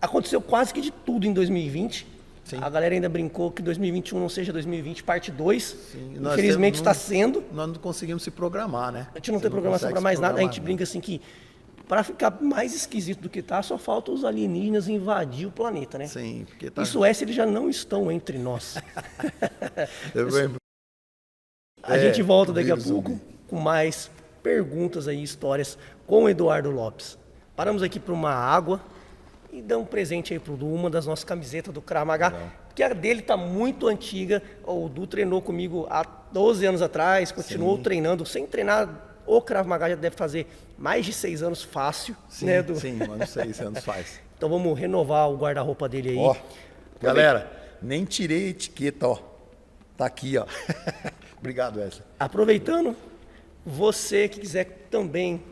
Aconteceu quase que de tudo em 2020. Sim. A galera ainda brincou que 2021 não seja 2020, parte 2. Sim, infelizmente está sendo. Nós não conseguimos se programar, né? A gente não tem programação para mais nada. A gente brinca assim que, para ficar mais esquisito do que está, só falta os alienígenas invadir o planeta, né? Sim. Porque Isso se eles já não estão entre nós. A gente volta daqui a pouco com mais perguntas aí, histórias com o Eduardo Lopes. Paramos aqui para uma água e dá um presente aí pro Du, uma das nossas camisetas do Krav Maga, porque a dele tá muito antiga. O Du treinou comigo há 12 anos atrás, continuou treinando, sem treinar. O Krav Maga já deve fazer mais de 6 anos fácil, sim, né, Du? Sim, mano, 6 anos faz. Então vamos renovar o guarda-roupa dele aí. Ó, galera, nem tirei a etiqueta, ó. Tá aqui, ó. Obrigado, Wesley. Aproveitando, você que quiser também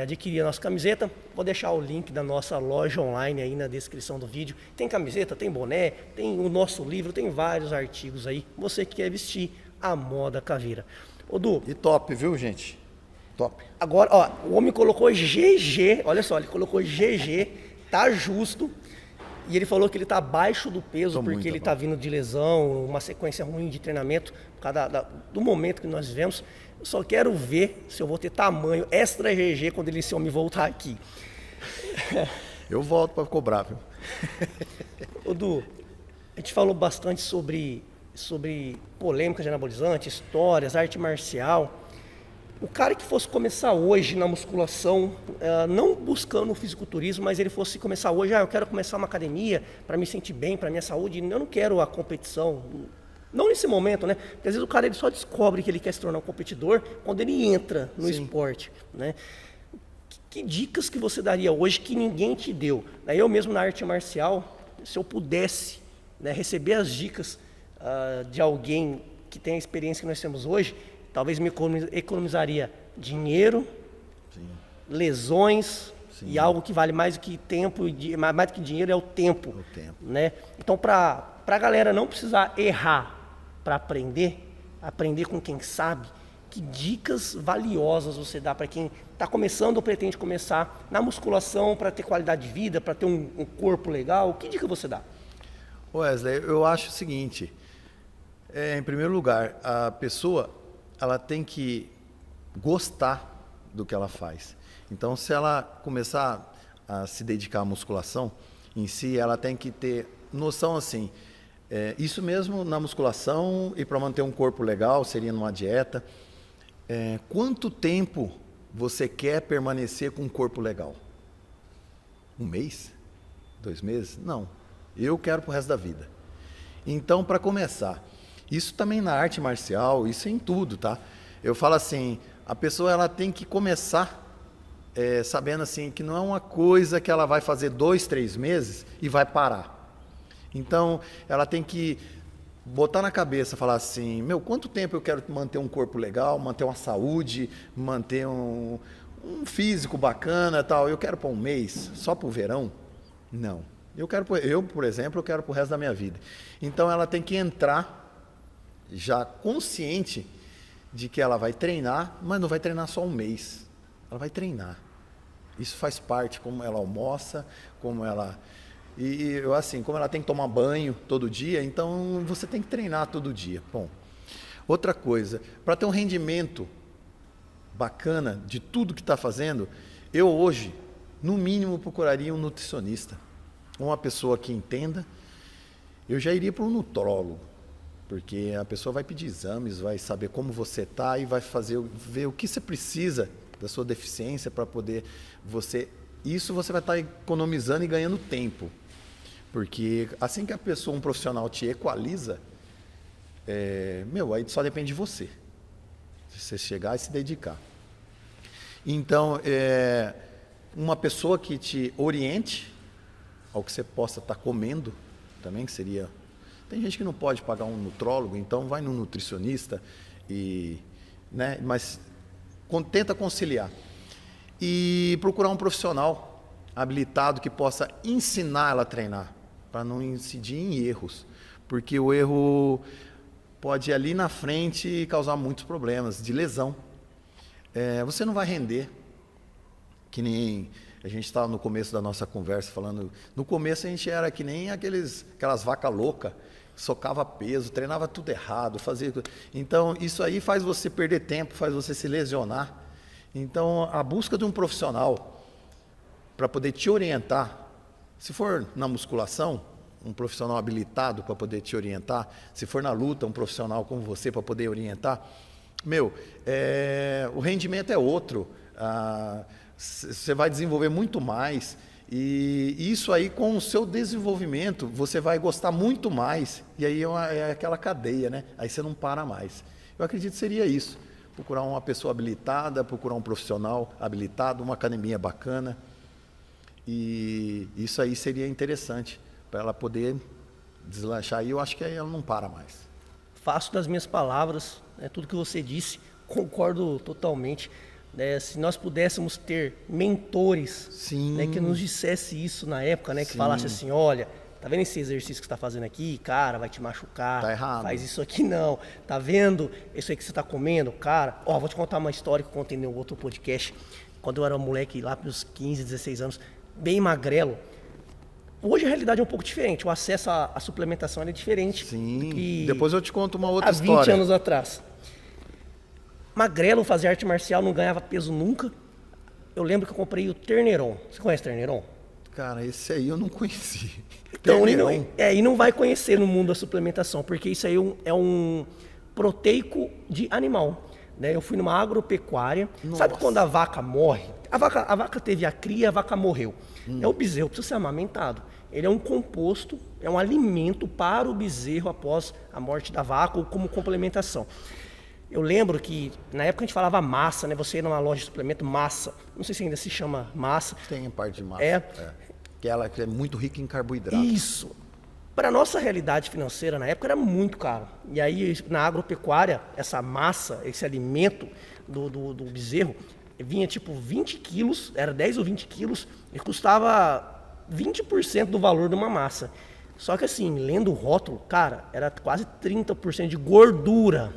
adquirir a nossa camiseta, vou deixar o link da nossa loja online aí na descrição do vídeo. Tem camiseta, tem boné, tem o nosso livro, tem vários artigos aí. Você que quer vestir a moda caveira. Ô, Du. E top, viu, gente? Top. Agora, ó, o homem colocou GG, olha só, ele colocou GG, tá justo. E ele falou que ele tá abaixo do peso porque ele tá vindo de lesão, uma sequência ruim de treinamento, por causa do momento que nós vivemos. Eu só quero ver se eu vou ter tamanho extra GG quando esse homem voltar aqui. Eu volto para cobrar, viu? Ô, Du, a gente falou bastante sobre polêmica de anabolizante, histórias, arte marcial. O cara que fosse começar hoje na musculação, não buscando o fisiculturismo, mas ele fosse começar hoje, eu quero começar uma academia para me sentir bem, para minha saúde, eu não quero a competição. Não nesse momento, né? Porque às vezes o cara ele só descobre que ele quer se tornar um competidor quando ele entra no esporte, né? Que dicas que você daria hoje que ninguém te deu? Eu mesmo na arte marcial, se eu pudesse, né, receber as dicas de alguém que tem a experiência que nós temos hoje, talvez me economizaria dinheiro, lesões e algo que vale mais do que tempo, mais do que dinheiro é o tempo. Né? Então, para a galera não precisar errar para aprender com quem sabe, que dicas valiosas você dá para quem está começando ou pretende começar na musculação para ter qualidade de vida, para ter um corpo legal? Que dica você dá? Wesley, eu acho o seguinte, em primeiro lugar, a pessoa ela tem que gostar do que ela faz. Então, se ela começar a se dedicar à musculação em si, ela tem que ter noção assim, isso mesmo na musculação e para manter um corpo legal, seria numa dieta. Quanto tempo você quer permanecer com um corpo legal? 1 mês? 2 meses? Não. Eu quero pro resto da vida. Então, para começar, isso também na arte marcial, isso em tudo, tá? Eu falo assim, a pessoa ela tem que começar sabendo assim que não é uma coisa que ela vai fazer 2, 3 meses e vai parar. Então, ela tem que botar na cabeça, falar assim, quanto tempo eu quero manter um corpo legal, manter uma saúde, manter um físico bacana, tal. Eu quero para 1 mês, só para o verão? Não. Por exemplo, eu quero para o resto da minha vida. Então, ela tem que entrar já consciente de que ela vai treinar, mas não vai treinar só 1 mês. Ela vai treinar. Isso faz parte, como ela almoça, como ela... como ela tem que tomar banho todo dia, então você tem que treinar todo dia. Bom, outra coisa, para ter um rendimento bacana de tudo que está fazendo, eu hoje, no mínimo, procuraria um nutricionista. Uma pessoa que entenda. Eu já iria para um nutrólogo, porque a pessoa vai pedir exames, vai saber como você está e vai ver o que você precisa da sua deficiência para poder você isso você vai estar economizando e ganhando tempo. Porque assim que um profissional te equaliza, aí só depende de você. Se você chegar e se dedicar. Então, uma pessoa que te oriente ao que você possa estar comendo, também, que seria... Tem gente que não pode pagar um nutrólogo, então vai no nutricionista, né? Mas tenta conciliar. E procurar um profissional habilitado que possa ensinar ela a treinar, para não incidir em erros. Porque o erro pode ali na frente causar muitos problemas de lesão. Você não vai render, que nem a gente estava no começo da nossa conversa falando. No começo a gente era que nem aquelas vacas loucas, socava peso, treinava tudo errado, fazia. Então isso aí faz você perder tempo, faz você se lesionar. Então a busca de um profissional para poder te orientar, se for na musculação, um profissional habilitado para poder te orientar, se for na luta, um profissional como você para poder orientar, o rendimento é outro, você vai desenvolver muito mais, e isso aí com o seu desenvolvimento, você vai gostar muito mais, e aí é aquela cadeia, né? Aí você não para mais. Eu acredito que seria isso, procurar uma pessoa habilitada, procurar um profissional habilitado, uma academia bacana, e isso aí seria interessante, para ela poder deslanchar, e eu acho que aí ela não para mais. Faço das minhas palavras, tudo que você disse, concordo totalmente. Se nós pudéssemos ter mentores, que nos dissesse isso na época, que falasse assim, olha, tá vendo esse exercício que você está fazendo aqui? Cara, vai te machucar, tá errado. Faz isso aqui não. Tá vendo isso aí que você está comendo? Cara, vou te contar uma história que eu contei em outro podcast. Quando eu era um moleque lá para os 15, 16 anos, bem magrelo. Hoje a realidade é um pouco diferente, o acesso à suplementação é diferente. Sim, depois eu te conto uma outra história. Há 20 anos atrás. Magrelo, fazia arte marcial, não ganhava peso nunca. Eu lembro que eu comprei o Terneron. Você conhece o Terneron? Cara, esse aí eu não conheci. Então, e não vai conhecer no mundo da suplementação, porque isso aí é um proteico de animal. Eu fui numa agropecuária. Nossa. Sabe quando a vaca morre? A vaca teve a cria, a vaca morreu. O bezerro precisa ser amamentado. Ele é um composto, é um alimento para o bezerro após a morte da vaca ou como complementação. Eu lembro que na época a gente falava massa, Você ia numa loja de suplemento, massa. Não sei se ainda se chama massa. Tem a parte de massa. Que ela é muito rica em carboidrato. Isso. Para a nossa realidade financeira, na época, era muito caro. E aí, na agropecuária, essa massa, esse alimento do bezerro, vinha tipo 20 quilos, era 10 ou 20 quilos, e custava 20% do valor de uma massa. Só que assim, lendo o rótulo, cara, era quase 30% de gordura,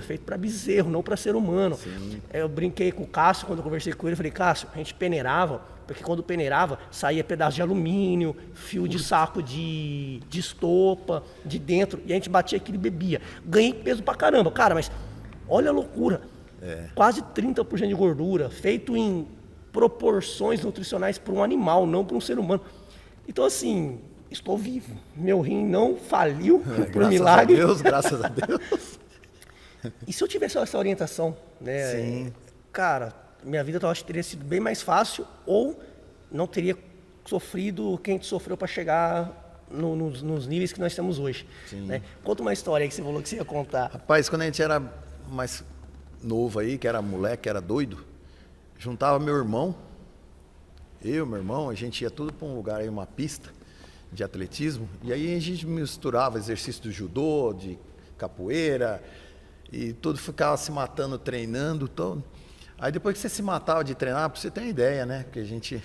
feito para bezerro, não para ser humano. Eu brinquei com o Cássio, quando eu conversei com ele, falei, Cássio, a gente peneirava, porque quando peneirava, saía pedaço de alumínio, fio de saco de estopa, de dentro, e a gente batia aquilo e bebia. Ganhei peso pra caramba, cara, mas olha a loucura. Quase 30% de gordura, feito em proporções nutricionais para um animal, não para um ser humano. Então, assim, estou vivo. Meu rim não faliu, por milagre. Graças a Deus. E se eu tivesse essa orientação, Sim. Cara, minha vida talvez teria sido bem mais fácil ou não teria sofrido o que a gente sofreu para chegar nos níveis que nós temos hoje. Conta uma história aí que você falou que você ia contar. Rapaz, quando a gente era mais novo aí, que era moleque, que era doido, juntava meu irmão, meu irmão, a gente ia tudo para um lugar aí, uma pista de atletismo, e aí a gente misturava exercício de judô, de capoeira, e tudo ficava se matando, treinando, todo. Aí depois que você se matava de treinar, pra você ter uma ideia, Porque a gente...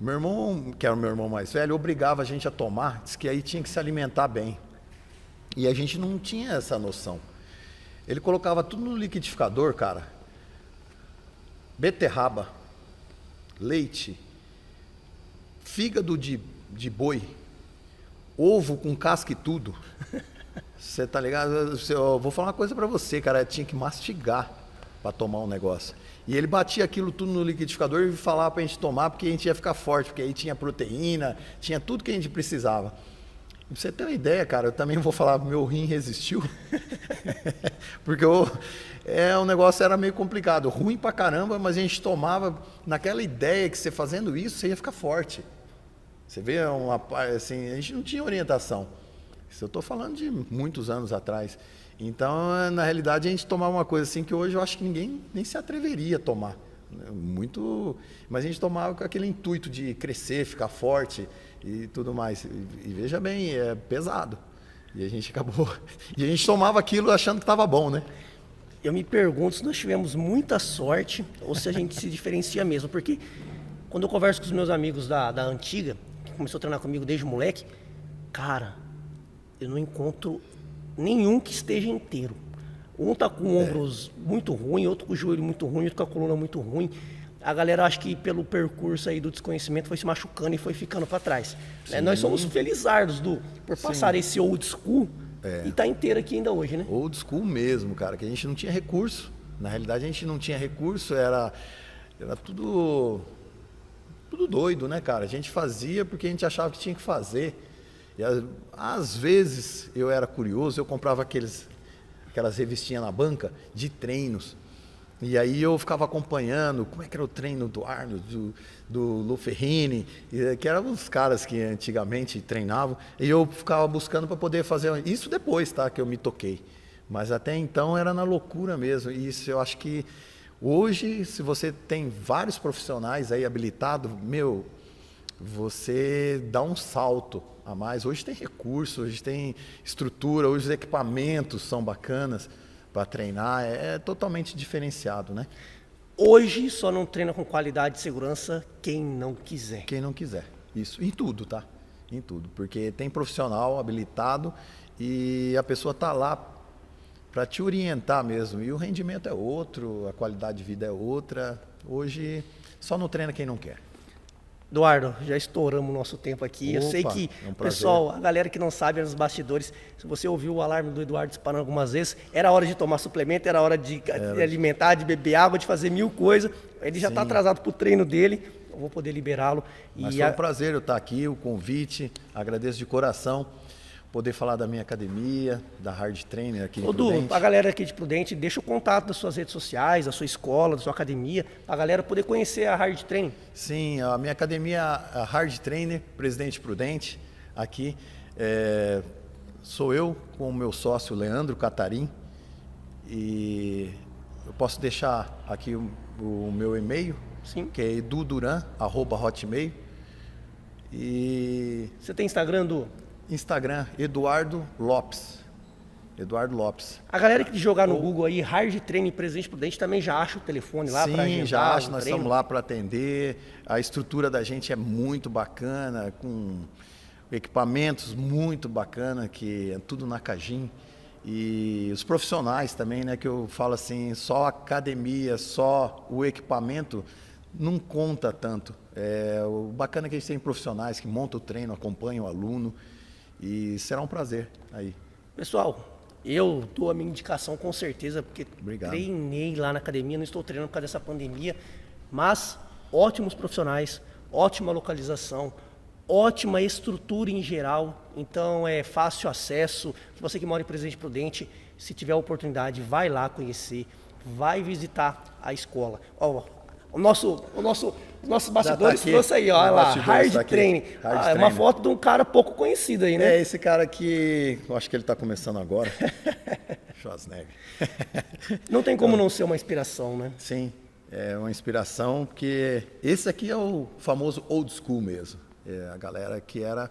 Meu irmão, que era o meu irmão mais velho, obrigava a gente a tomar, disse que aí tinha que se alimentar bem. E a gente não tinha essa noção. Ele colocava tudo no liquidificador, cara. Beterraba, leite, fígado de boi, ovo com casca e tudo. Você tá ligado? Eu vou falar uma coisa pra você, cara. Tinha que mastigar para tomar um negócio. E ele batia aquilo tudo no liquidificador e falava pra gente tomar, porque a gente ia ficar forte, porque aí tinha proteína, tinha tudo que a gente precisava. Pra você ter uma ideia, cara, eu também vou falar, meu rim resistiu. Porque o negócio era meio complicado, ruim pra caramba, mas a gente tomava naquela ideia que você fazendo isso, você ia ficar forte. Você vê, assim, a gente não tinha orientação. Isso eu estou falando de muitos anos atrás. Então, na realidade, a gente tomava uma coisa assim que hoje eu acho que ninguém nem se atreveria a tomar. Mas a gente tomava com aquele intuito de crescer, ficar forte e tudo mais. E veja bem, é pesado. E a gente acabou. E a gente tomava aquilo achando que estava bom, né? Eu me pergunto se nós tivemos muita sorte ou se a gente se diferencia mesmo. Porque quando eu converso com os meus amigos da antiga, que começou a treinar comigo desde moleque, cara, eu não encontro nenhum que esteja inteiro. Um tá com ombros muito ruim, outro com o joelho muito ruim, outro com a coluna muito ruim. A galera, acho que pelo percurso aí do desconhecimento, foi se machucando e foi ficando para trás. Nós somos felizardos por passar esse old school e tá inteiro aqui ainda hoje, né? Old school mesmo, cara, que a gente não tinha recurso. Na realidade, a gente não tinha recurso, era tudo doido, né, cara? A gente fazia porque a gente achava que tinha que fazer. E às vezes eu era curioso, eu comprava aquelas revistinhas na banca de treinos. E aí eu ficava acompanhando como é que era o treino do Arnold, do Lu Ferrini, que eram os caras que antigamente treinavam. E eu ficava buscando para poder fazer isso depois, tá, que eu me toquei. Mas até então era na loucura mesmo. E isso eu acho que hoje, se você tem vários profissionais aí habilitados, você dá um salto a mais. Hoje tem recurso, hoje tem estrutura, hoje os equipamentos são bacanas para treinar, é totalmente diferenciado, né? Hoje só não treina com qualidade e segurança quem não quiser. Quem não quiser, isso. Em tudo, tá? Em tudo, porque tem profissional habilitado e a pessoa tá lá para te orientar mesmo. E o rendimento é outro, a qualidade de vida é outra. Hoje só não treina quem não quer. Eduardo, já estouramos o nosso tempo aqui. Opa, eu sei que, pessoal, a galera que não sabe, nos bastidores, se você ouviu o alarme do Eduardo disparando algumas vezes, era hora de tomar suplemento, era hora de alimentar, de beber água, de fazer mil coisas. Ele já está atrasado para o treino dele, eu vou poder liberá-lo. Mas foi um prazer eu estar aqui, o convite, agradeço de coração. Poder falar da minha academia, da Hard Trainer aqui em Prudente. A galera aqui de Prudente, deixa o contato das suas redes sociais, da sua escola, da sua academia, para a galera poder conhecer a Hard Trainer. Sim, a minha academia é a Hard Trainer, Presidente Prudente, aqui. Sou eu com o meu sócio Leandro Catarim. E eu posso deixar aqui o meu e-mail, sim, que é eduduran@hotmail. E você tem Instagram, Du? Instagram, Eduardo Lopes. Eduardo Lopes. A galera que jogar no Google aí, Hard Training Presidente Prudente, também já acha o telefone lá para agendar. Sim, já acha, nós estamos lá para atender. A estrutura da gente é muito bacana, com equipamentos muito bacana, que é tudo na Cagim. E os profissionais também, né, que eu falo assim, só a academia, só o equipamento não conta tanto. O bacana é que a gente tem profissionais que montam o treino, acompanham o aluno. E será um prazer aí. Pessoal, eu dou a minha indicação com certeza, porque Obrigado. Treinei lá na academia, não estou treinando por causa dessa pandemia, mas ótimos profissionais, ótima localização, ótima estrutura em geral, então é fácil acesso. Você que mora em Presidente Prudente, se tiver a oportunidade, vai lá conhecer, vai visitar a escola. Os nossos bastidores trouxe aí, olha lá, Hard Training. É uma foto de um cara pouco conhecido aí, né? Esse cara aqui, eu acho que ele está começando agora. Schwarzenegger. Não tem como não ser uma inspiração, né? Sim, é uma inspiração, porque esse aqui é o famoso old school mesmo. A galera que era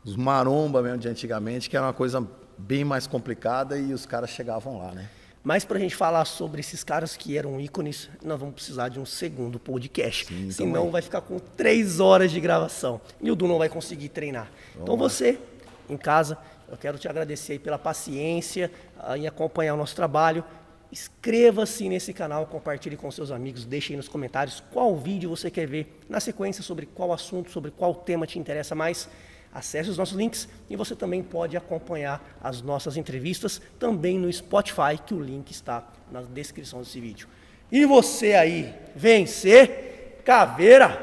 os maromba mesmo de antigamente, que era uma coisa bem mais complicada e os caras chegavam lá, né? Mas para a gente falar sobre esses caras que eram ícones, nós vamos precisar de um segundo podcast. Sim, senão vai ficar com 3 horas de gravação. E o Du não vai conseguir treinar. Então você, em casa, eu quero te agradecer aí pela paciência em acompanhar o nosso trabalho. Inscreva-se nesse canal, compartilhe com seus amigos, deixe aí nos comentários qual vídeo você quer ver na sequência, sobre qual assunto, sobre qual tema te interessa mais. Acesse os nossos links e você também pode acompanhar as nossas entrevistas também no Spotify, que o link está na descrição desse vídeo. E você aí, vencer, caveira!